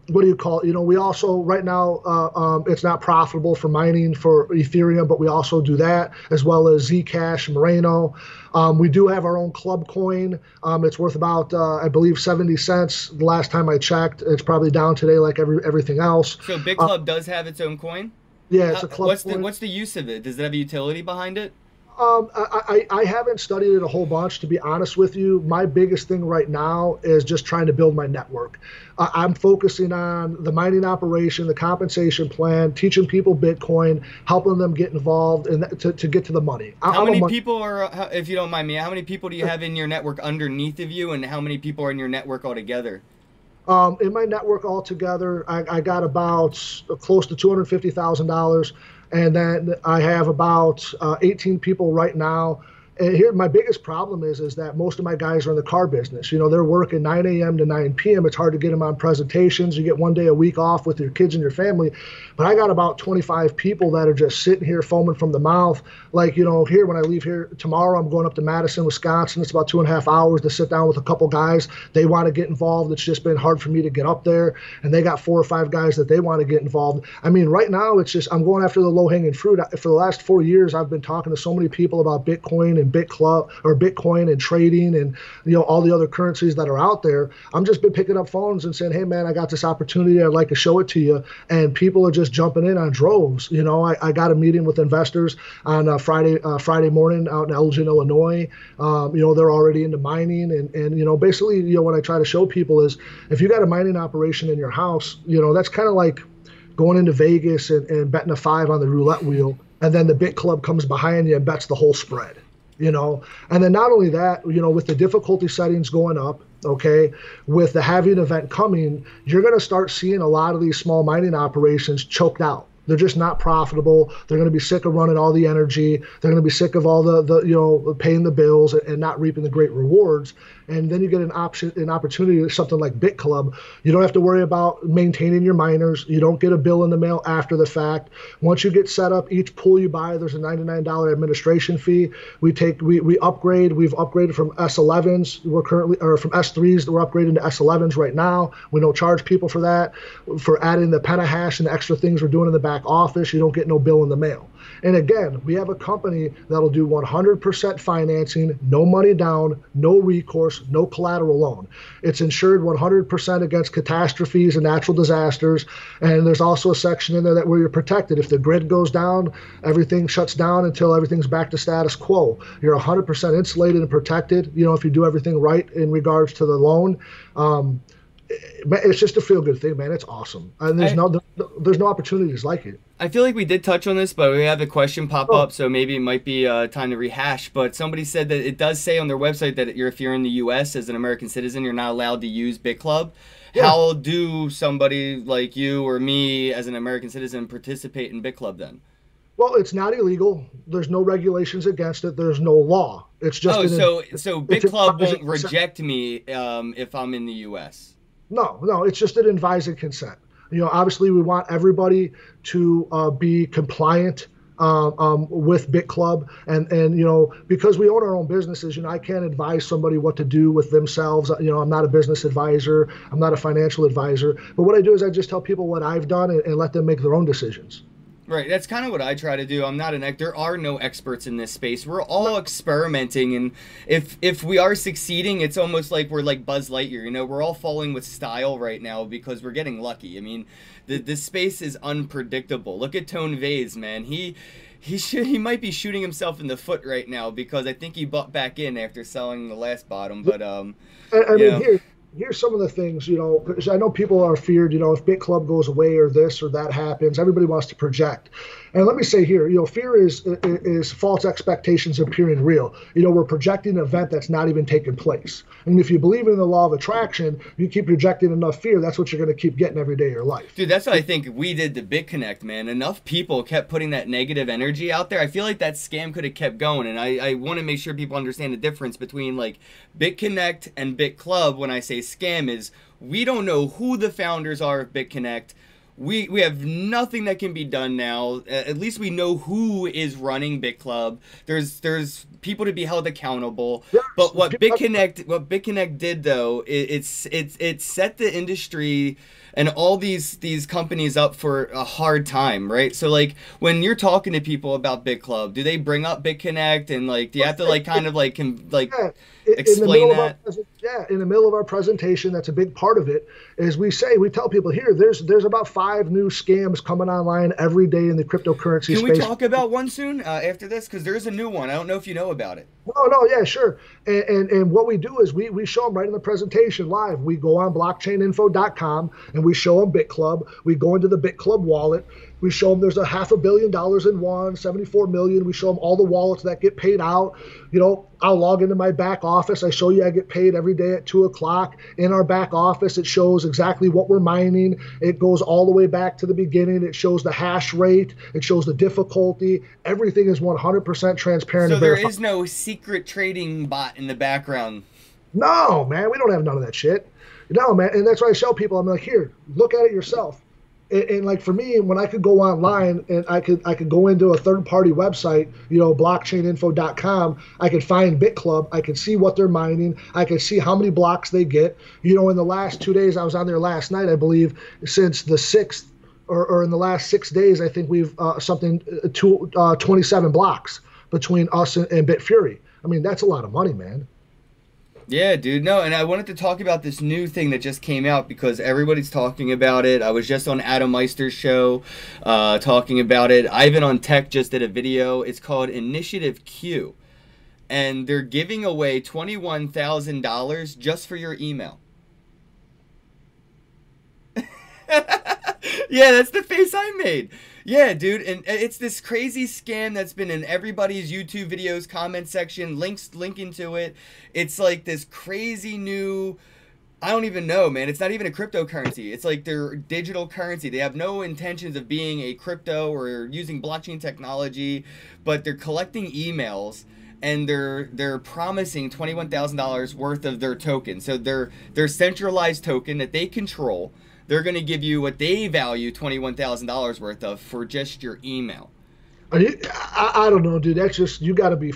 What do you call it? We also, right now, it's not profitable for mining for Ethereum, but we also do that, as well as Zcash, Moreno. We do have our own club coin. It's worth about, I believe, 70 cents. The last time I checked, it's probably down today like everything else. So BitClub does have its own coin? Yeah, it's a club coin. What's the use of it? Does it have a utility behind it? I haven't studied it a whole bunch, to be honest with you. My biggest thing right now is just trying to build my network. I'm focusing on the mining operation, the compensation plan, teaching people Bitcoin, helping them get involved and to get to the money. How many people are, if you don't mind me, how many people do you have in your network underneath of you, and how many people are in your network altogether? In my network altogether, I got about close to $250,000. And then I have about 18 people right now. And here, my biggest problem is that most of my guys are in the car business. They're working 9 a.m. to 9 p.m. It's hard to get them on presentations. You get one day a week off with your kids and your family. But I got about 25 people that are just sitting here foaming from the mouth. Like, here, when I leave here tomorrow, I'm going up to Madison, Wisconsin. It's about 2.5 hours to sit down with a couple guys. They want to get involved. It's just been hard for me to get up there. And they got 4 or 5 guys that they want to get involved. I mean, right now, it's just I'm going after the low-hanging fruit. For the last 4 years, I've been talking to so many people about Bitcoin and BitClub or Bitcoin and trading and, all the other currencies that are out there. I'm just been picking up phones and saying, hey man, I got this opportunity. I'd like to show it to you. And people are just jumping in on droves. I got a meeting with investors on Friday morning out in Elgin, Illinois. They're already into mining and basically, what I try to show people is if you got a mining operation in your house, that's kind of like going into Vegas and betting a 5 on the roulette wheel, and then the BitClub comes behind you and bets the whole spread, and then not only that, with the difficulty settings going up, okay, with the halving event coming, you're going to start seeing a lot of these small mining operations choked out. They're just not profitable. They're going to be sick of running all the energy. They're going to be sick of all the paying the bills and not reaping the great rewards. And then you get an opportunity, something like BitClub. You don't have to worry about maintaining your miners. You don't get a bill in the mail after the fact. Once you get set up, each pool you buy, there's a $99 administration fee. We upgrade. We've upgraded from S11s. From S3s. We're upgrading to S11s right now. We don't charge people for that. For adding the petahash and the extra things we're doing in the back office, you don't get no bill in the mail. And again, we have a company that'll do 100% financing, no money down, no recourse, no collateral loan. It's insured 100% against catastrophes and natural disasters. And there's also a section in there where you're protected. If the grid goes down, everything shuts down until everything's back to status quo. You're 100% insulated and protected, if you do everything right in regards to the loan. It's just a feel-good thing, man. It's awesome, and there's no opportunities like it. I feel like we did touch on this, but we have a question pop up, so maybe it might be time to rehash. But somebody said that it does say on their website that if you're in the U.S. as an American citizen, you're not allowed to use BitClub. Yeah. How do somebody like you or me as an American citizen participate in BitClub then? Well, it's not illegal. There's no regulations against it. There's no law. It's just so BitClub won't reject me if I'm in the U.S. No, it's just an advised consent. Obviously we want everybody to be compliant with BitClub, and because we own our own businesses, I can't advise somebody what to do with themselves. I'm not a business advisor. I'm not a financial advisor. But what I do is I just tell people what I've done and let them make their own decisions. Right, that's kind of what I try to do. I'm not there are no experts in this space. We're all experimenting, and if we are succeeding, it's almost like we're like Buzz Lightyear. We're all falling with style right now because we're getting lucky. I mean, this space is unpredictable. Look at Tone Vase, man. He might be shooting himself in the foot right now because I think he bought back in after selling the last bottom. But here's some of the things, because I know people are feared, if BitClub goes away or this or that happens, everybody wants to project. And let me say here, fear is false expectations appearing real. We're projecting an event that's not even taking place. And if you believe in the law of attraction, you keep projecting enough fear, that's what you're going to keep getting every day of your life. Dude, that's what I think we did to BitConnect, man. Enough people kept putting that negative energy out there. I feel like that scam could have kept going. And I want to make sure people understand the difference between like BitConnect and BitClub. When I say scam, is we don't know who the founders are of BitConnect. We have nothing that can be done now. At least we know who is running BitClub. There's people to be held accountable. Yes. But what BitConnect did though, it set the industry and all these companies up for a hard time, right? So like when you're talking to people about BitClub, do they bring up BitConnect and like do you have to like kind of like explain that? In the middle of our presentation, that's a big part of it, is we tell people here, there's about 5 new scams coming online every day in the cryptocurrency space. Can we talk about one soon after this? Because there's a new one. I don't know if you know about it. No, yeah, sure. And what we do is we show them right in the presentation live. We go on blockchaininfo.com and we show them BitClub. We go into the BitClub wallet. We show them there's $500 million in one, 74 million. We show them all the wallets that get paid out. I'll log into my back office. I show you I get paid every day at 2 o'clock. In our back office, it shows exactly what we're mining. It goes all the way back to the beginning. It shows the hash rate. It shows the difficulty. Everything is 100% transparent. So there is no secret trading bot in the background. No, man, we don't have none of that shit. No, man, and that's why I show people. I'm like, here, look at it yourself. And like for me, when I could go online and I could go into a third-party website, blockchaininfo.com, I could find BitClub, I could see what they're mining, I could see how many blocks they get. In the last 2 days, I was on there last night, I believe, since the 6th, or in the last 6 days, I think we've 27 blocks between us and BitFury. I mean, that's a lot of money, man. Yeah, dude. No, and I wanted to talk about this new thing that just came out because everybody's talking about it. I was just on Adam Meister's show talking about it. Ivan on Tech just did a video. It's called Initiative Q. And they're giving away $21,000 just for your email. Yeah, that's the face I made. Yeah, dude, and it's this crazy scam that's been in everybody's YouTube videos, comment section, linking to it. It's like this crazy new, I don't even know, man. It's not even a cryptocurrency. It's like their digital currency. They have no intentions of being a crypto or using blockchain technology, but they're collecting emails and they're promising $21,000 worth of their token. So their centralized token that they control. They're going to give you what they value $21,000 worth of for just your email. I don't know, dude. That's just, you got to be,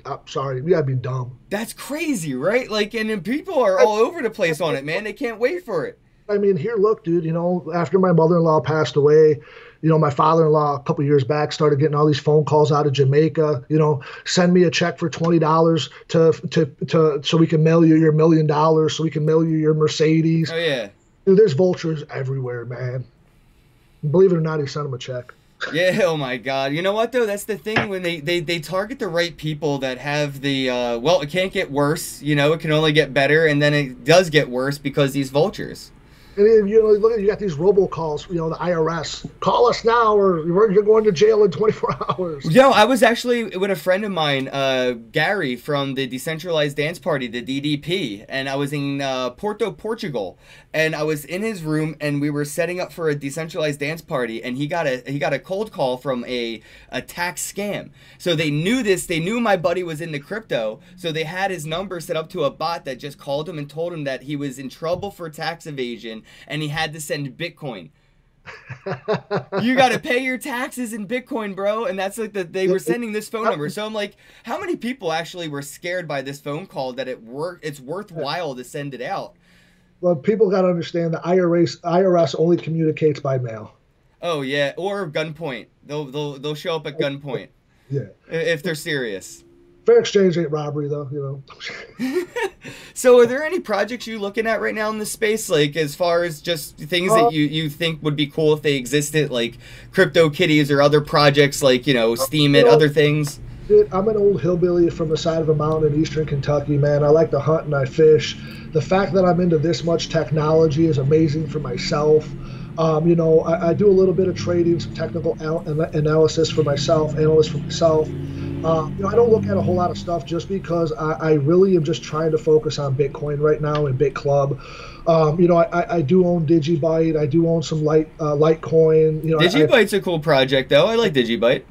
I'm sorry, you got to be dumb. That's crazy, right? Like, and then people are all over the place on it, man. They can't wait for it. I mean, here, look, dude, you know, after my mother-in-law passed away, you know, my father-in-law a couple years back started getting all these phone calls out of Jamaica, you know, send me a check for $20 to so we can mail you your $1 million, so we can mail you your Mercedes. Oh, yeah. Dude, there's vultures everywhere, man. Believe it or not, he sent him a check. Yeah, oh my God. You know what, though? That's the thing when they target the right people that have the, well, it can't get worse. You know, it can only get better. And then it does get worse because these vultures. And you know, look, you got these robocalls, you know, the IRS. Call us now or you're going to jail in 24 hours. Yo, I was actually with a friend of mine, Gary, from the Decentralized Dance Party, the DDP, and I was in Porto, Portugal, and I was in his room, and we were setting up for a decentralized dance party, and he got a cold call from a tax scam. So they knew this, they knew my buddy was into crypto, so they had his number set up to a bot that just called him and told him that he was in trouble for tax evasion, and he had to send Bitcoin. You got to pay your taxes in Bitcoin, bro. And that's like they were sending this phone number. So I'm like, how many people actually were scared by this phone call that it's worthwhile to send it out? Well, people got to understand the IRS only communicates by mail. Oh yeah, or gunpoint. They'll show up at gunpoint. Yeah. If they're serious. Fair exchange ain't robbery, though, you know. So are there any projects you're looking at right now in this space, like as far as just things that you think would be cool if they existed, like Crypto Kitties or other projects like, you know, Steam It, other things? Dude, I'm an old hillbilly from the side of a mountain in eastern Kentucky, man. I like to hunt and I fish. The fact that I'm into this much technology is amazing for myself. You know, I do a little bit of trading, some technical analysis for myself, analyst for myself. You know, I don't look at a whole lot of stuff just because I really am just trying to focus on Bitcoin right now and BitClub. You know, I do own Digibyte. I do own some Litecoin. You know, Digibyte's a cool project, though. I like Digibyte.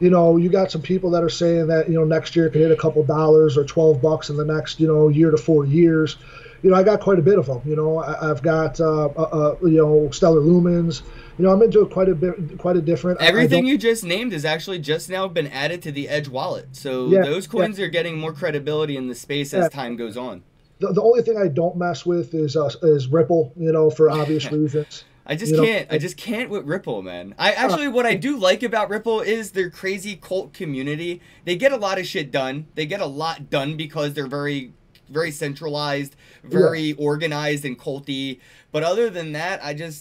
You know, you got some people that are saying that, you know, next year could hit a couple dollars or $12 in the next, you know, year to 4 years. You know, I got quite a bit of them. You know, I've got, you know, Stellar Lumens. You know, I'm into quite a different. Everything you just named has actually just now been added to the Edge wallet. So yeah, those coins are getting more credibility in the space as time goes on. The only thing I don't mess with is Ripple, you know, for obvious reasons. I just can't with Ripple, man. I actually, what I do like about Ripple is their crazy cult community. They get a lot of shit done. They get a lot done because they're very centralized, very organized and culty. But other than that,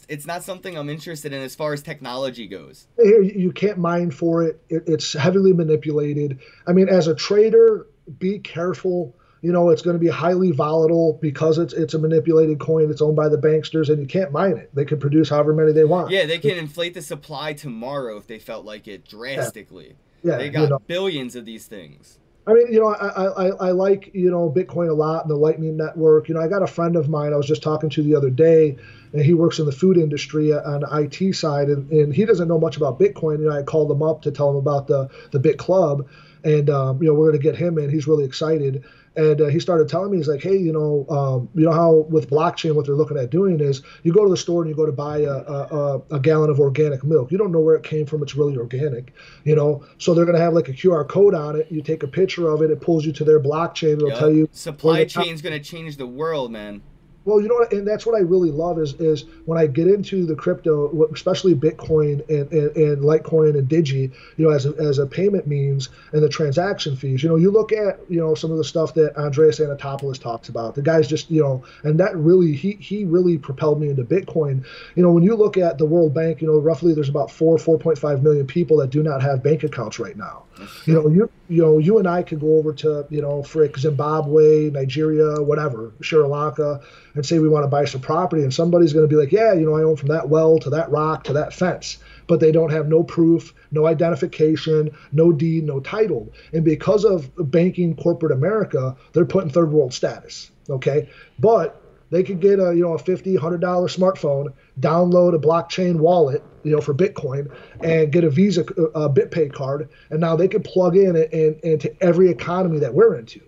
it's not something I'm interested in as far as technology goes. You can't mine for it. It's heavily manipulated. I mean, as a trader, be careful. You know, it's going to be highly volatile because it's a manipulated coin. It's owned by the banksters, and you can't mine it. They can produce however many they want. Yeah, they can inflate the supply tomorrow if they felt like it drastically. Yeah, they got billions of these things. I mean, you know, I like, you know, Bitcoin a lot and the Lightning Network. You know, I got a friend of mine I was just talking to the other day, and he works in the food industry on the IT side, and he doesn't know much about Bitcoin. You know, I called him up to tell him about the BitClub, and, you know, we're going to get him in. He's really excited. And he started telling me, he's like, hey, you know how with blockchain, what they're looking at doing is you go to the store and you go to buy a gallon of organic milk. You don't know where it came from. It's really organic, you know. So they're going to have like a QR code on it. You take a picture of it. It pulls you to their blockchain. It'll tell you. Supply chain's going to change the world, man. Well, you know what, and that's what I really love is when I get into the crypto, especially Bitcoin and Litecoin and Digi, as a payment means and the transaction fees. You look at some of the stuff that Andreas Anatopoulos talks about. The guy's just and that really he really propelled me into Bitcoin. When you look at the World Bank, roughly there's about 4.5 million people that do not have bank accounts right now. You and I could go over to frick Zimbabwe, Nigeria, whatever, Sri Lanka, and say we want to buy some property, and somebody's going to be like, yeah, I own from that well to that rock to that fence, but they don't have no proof, no identification, no deed, no title, and because of banking corporate America, they're put in third world status. Okay, but they could get a $50, $100 smartphone, download a blockchain wallet, for Bitcoin, and get a Visa BitPay card, and now they can plug into every economy that we're into.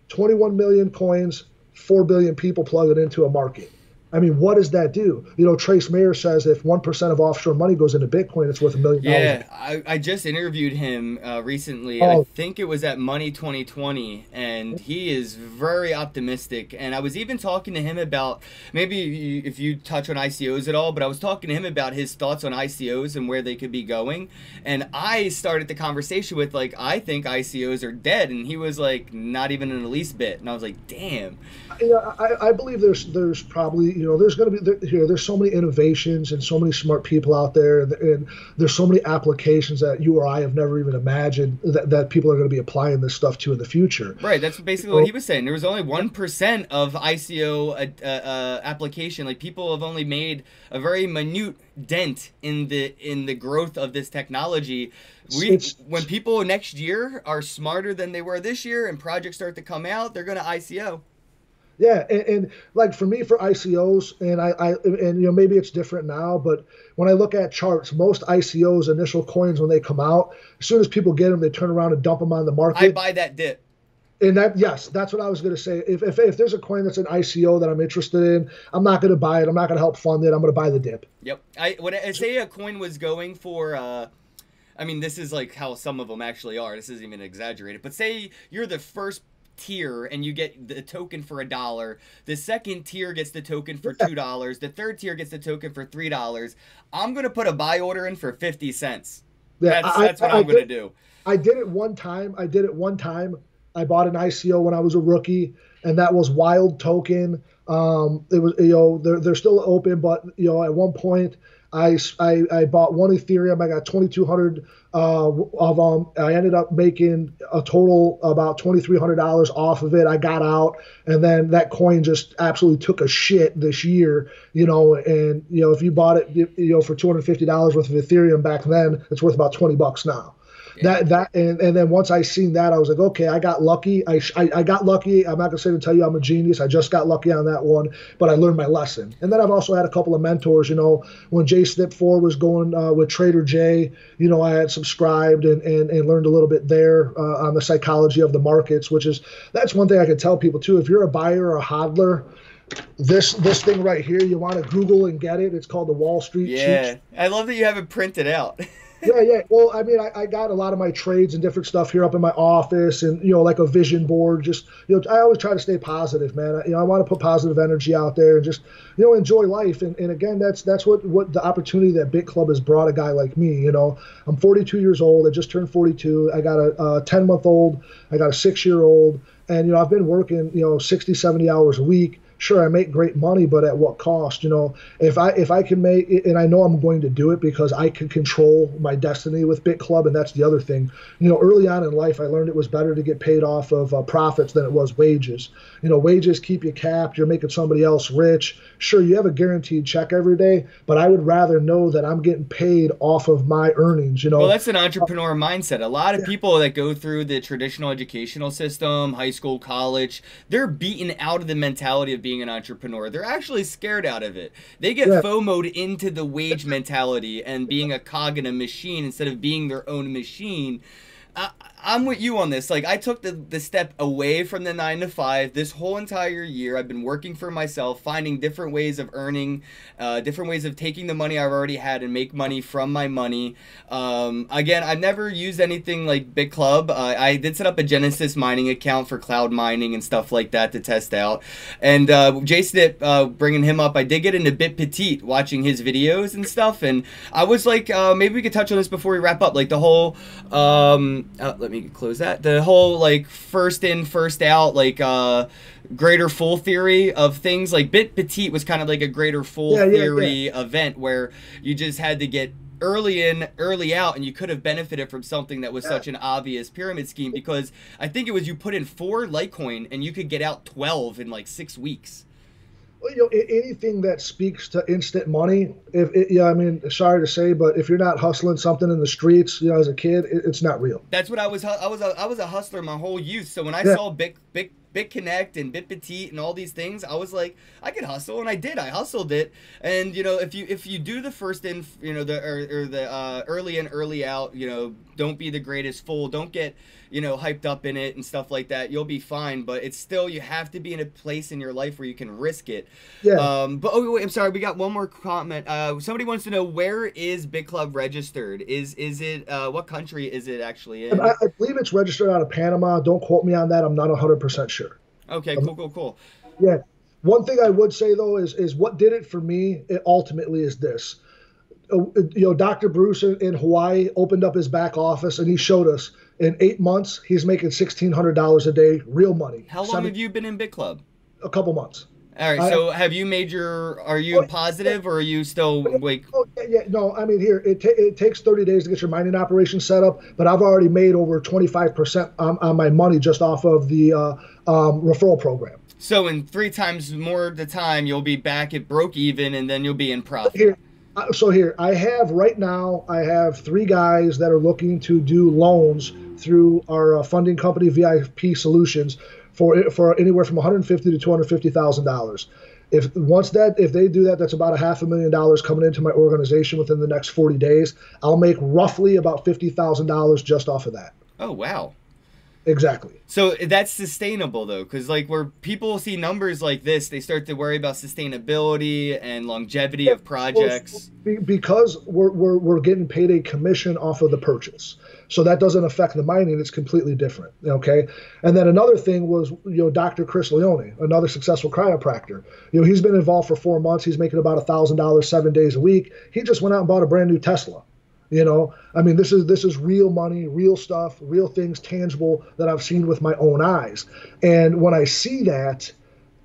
21 million coins, 4 billion people plug it into a market. I mean, what does that do? Trace Mayer says if 1% of offshore money goes into Bitcoin, it's worth $1 million. Yeah, I just interviewed him recently. I think it was at Money 2020, and he is very optimistic. And I was even talking to him about, maybe if you touch on ICOs at all, but I was talking to him about his thoughts on ICOs and where they could be going. And I started the conversation with, like, I think ICOs are dead. And he was like, not even in the least bit. And I was like, damn. I believe there's probably there's going to be there's so many innovations and so many smart people out there, and there's so many applications that you or I have never even imagined that people are going to be applying this stuff to in the future. Right, that's basically what he was saying. There was only 1% of ICO application. Like, people have only made a very minute dent in the growth of this technology. When people next year are smarter than they were this year and projects start to come out, they're going to ICO. Yeah, and like for me, for ICOs, and maybe it's different now, but when I look at charts, most ICOs, initial coins, when they come out, as soon as people get them, they turn around and dump them on the market. I buy that dip. And yes, that's what I was going to say. If there's a coin that's an ICO that I'm interested in, I'm not going to buy it. I'm not going to help fund it. I'm going to buy the dip. Yep. When I say a coin was going for, I mean, this is like how some of them actually are. This isn't even exaggerated. But say you're the first tier and you get the token for $1. The second tier gets the token for $2. The third tier gets the token for $3. I'm going to put a buy order in for 50 cents. Yeah, that's what I'm going to do. I did it one time. I bought an ICO when I was a rookie, and that was Wild Token. It was, they're still open, but at one point I bought one Ethereum. I got 2,200 of them. I ended up making a total about $2,300 off of it. I got out, and then that coin just absolutely took a shit this year. And if you bought it, for $250 worth of Ethereum back then, it's worth about $20 now. Yeah. And then once I seen that, I was like, okay, I got lucky. I got lucky. I'm not gonna say to tell you I'm a genius. I just got lucky on that one, but I learned my lesson. And then I've also had a couple of mentors. When Jay Snip4 was going with Trader Jay, I had subscribed and learned a little bit there on the psychology of the markets, that's one thing I can tell people too. If you're a buyer or a hodler, this thing right here, you want to Google and get it. It's called the Wall Street. Yeah, I love that you have it printed out. Yeah. Well, I mean, I got a lot of my trades and different stuff here up in my office, and like a vision board. Just I always try to stay positive, man. I want to put positive energy out there and just enjoy life. And again, that's what the opportunity that BitClub has brought a guy like me. I'm 42 years old. I just turned 42. I got a 10-month-old. I got a 6-year-old, and I've been working 60, 70 hours a week. Sure, I make great money, but at what cost? If I can make it, and I know I'm going to do it because I can control my destiny with BitClub, and that's the other thing. Early on in life, I learned it was better to get paid off of profits than it was wages. Wages keep you capped. You're making somebody else rich. Sure, you have a guaranteed check every day, but I would rather know that I'm getting paid off of my earnings. Well, that's an entrepreneur mindset. A lot of people that go through the traditional educational system, high school, college, they're beaten out of the mentality of being an entrepreneur. They're actually scared out of it. They get FOMO'd into the wage mentality and being a cog in a machine instead of being their own machine. I, I'm with you on this. Like, I took the step away from the 9 to 5 this whole entire year. I've been working for myself, finding different ways of earning, different ways of taking the money I've already had and make money from my money. Again, I've never used anything like BitClub. I did set up a Genesis mining account for cloud mining and stuff like that to test out. And Jason, bringing him up, I did get into BitPetite, watching his videos and stuff. And I was like, maybe we could touch on this before we wrap up. Like the whole, let me close that. The whole like first in, first out, like greater fool theory of things. Like BitPetite was kind of like a greater fool theory event where you just had to get early in, early out, and you could have benefited from something that was such an obvious pyramid scheme, because I think it was you put in 4 Litecoin and you could get out 12 in like 6 weeks. Well, you know, anything that speaks to instant money, I mean, sorry to say, but if you're not hustling something in the streets, you know, as a kid, it's not real. That's what I was. I was a hustler my whole youth. So when I saw BitConnect and BitPetite and all these things, I was like, I could hustle, and I did. I hustled it, and you know, if you do the first in, you know, the early in, early out, you know, don't be the greatest fool. Don't get, you know, hyped up in it and stuff like that. You'll be fine, but it's still, you have to be in a place in your life where you can risk it. Yeah. But oh wait, I'm sorry. We got one more comment. Somebody wants to know, where is BitClub registered? Is it what country is it actually in? I believe it's registered out of Panama. Don't quote me on that. I'm not 100% sure. Okay, cool. Yeah. One thing I would say though is what did it for me. It ultimately is this. You know, Dr. Bruce in Hawaii opened up his back office and he showed us in 8 months he's making $1,600 a day, real money. How long have you been in BitClub? A couple months. All right. So have you made are you positive, or are you still like? No, I mean, here it takes 30 days to get your mining operation set up, but I've already made over 25% on my money just off of the referral program. So in 3 times more the time, you'll be back at broke even, and then you'll be in profit. Here, I have 3 guys that are looking to do loans through our funding company, VIP Solutions, for anywhere from $150,000 to $250,000. If they do that, that's about $500,000 coming into my organization within the next 40 days. I'll make roughly about $50,000 just off of that. Oh wow. Exactly. So that's sustainable though, because like where people see numbers like this, they start to worry about sustainability and longevity of projects. Because we're getting paid a commission off of the purchase, so that doesn't affect the mining. It's completely different. Okay. And then another thing was, you know, Dr. Chris Leone, another successful chiropractor. You know, he's been involved for 4 months. He's making about $1,000 7 days a week. He just went out and bought a brand new Tesla. You know, I mean, this is real money, real stuff, real things, tangible that I've seen with my own eyes. And when I see that,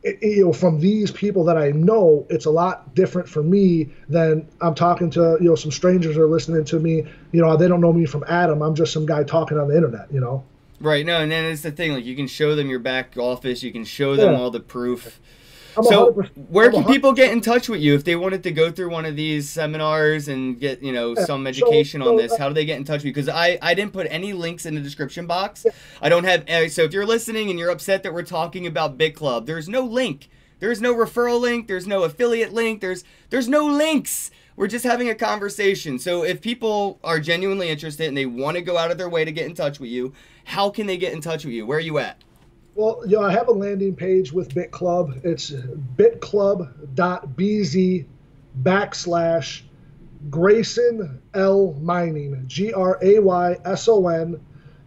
you know, from these people that I know, it's a lot different for me than I'm talking to, you know, some strangers are listening to me. You know, they don't know me from Adam. I'm just some guy talking on the internet, you know. Right. No, and then it's the thing, like you can show them your back office, you can show them all the proof. So where can people get in touch with you if they wanted to go through one of these seminars and get, you know, some education on this? How do they get in touch with you? Because I didn't put any links in the description box. I don't have, so if you're listening and you're upset that we're talking about BitClub, there's no link. There's no referral link. There's no affiliate link. There's no links. We're just having a conversation. So if people are genuinely interested and they want to go out of their way to get in touch with you, how can they get in touch with you? Where are you at? Well, you know, I have a landing page with BitClub. It's bitclub.bz/Grayson L Mining, Grayson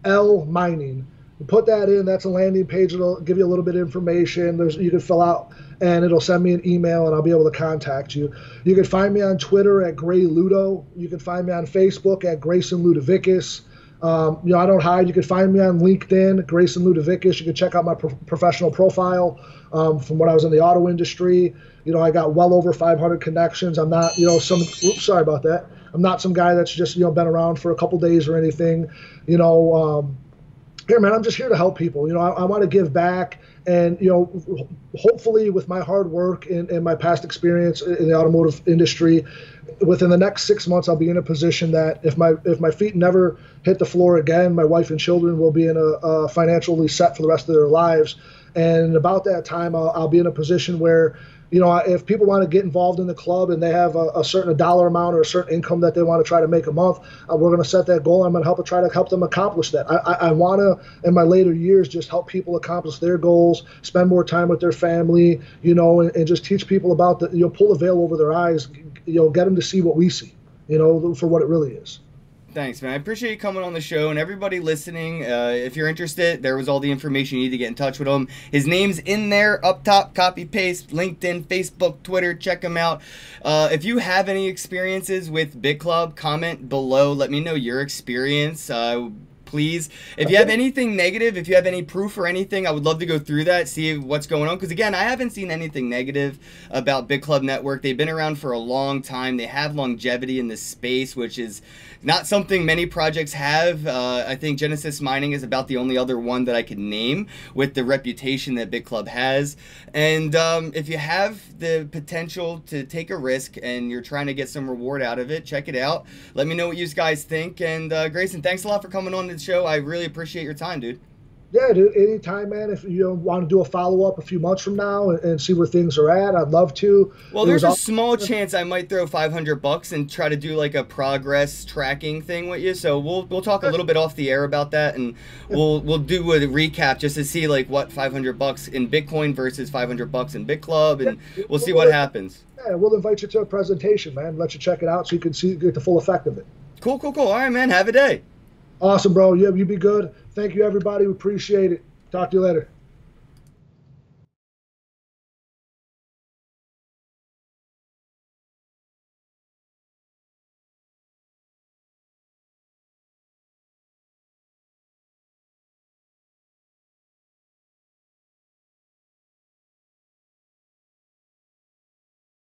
L Mining. You put that in. That's a landing page. It'll give you a little bit of information. You can fill out, and it'll send me an email, and I'll be able to contact you. You can find me on Twitter at Gray Ludo. You can find me on Facebook at Grayson Ludovicus. You know, I don't hide. You can find me on LinkedIn, Grayson Ludovicus. You can check out my professional profile from when I was in the auto industry. You know, I got well over 500 connections. I'm not, you know, sorry about that. I'm not some guy that's just, you know, been around for a couple days or anything. You know, here, man, I'm just here to help people. You know, I want to give back. And, you know, hopefully with my hard work and my past experience in the automotive industry, within the next 6 months, I'll be in a position that if my feet never hit the floor again, my wife and children will be in a financially set for the rest of their lives. And about that time, I'll be in a position where, if people want to get involved in the club and they have a certain dollar amount or a certain income that they want to try to make a month, we're going to set that goal. I'm going to try to help them accomplish that. I want to, in my later years, just help people accomplish their goals, spend more time with their family, and just teach people about pull the veil over their eyes, get them to see what we see, for what it really is. Thanks, man. I appreciate you coming on the show, and everybody listening, if you're interested, there was all the information you need to get in touch with him. His name's in there, up top, copy paste, LinkedIn, Facebook, Twitter, check him out. If you have any experiences with BitClub, comment below, let me know your experience. Please, if you have anything negative, if you have any proof or anything, I would love to go through that, see what's going on. Because again, I haven't seen anything negative about BitClub Network. They've been around for a long time. They have longevity in this space, which is not something many projects have. I think Genesis Mining is about the only other one that I could name with the reputation that BitClub has. And if you have the potential to take a risk and you're trying to get some reward out of it, check it out. Let me know what you guys think. And Grayson, thanks a lot for coming on to the show. I really appreciate your time, dude. Yeah, dude, anytime, man. If you want to do a follow-up a few months from now and see where things are at, I'd love to. Well, there's a small chance I might throw $500 and try to do like a progress tracking thing with you. So we'll talk a little bit off the air about that, and we'll do a recap just to see like what $500 in Bitcoin versus $500 in BitClub, and we'll see what happens. Yeah, we'll invite you to a presentation, man. Let you check it out so you can get the full effect of it. Cool. All right, man. Have a day. Awesome, bro. Yeah, you be good. Thank you, everybody. We appreciate it. Talk to you later.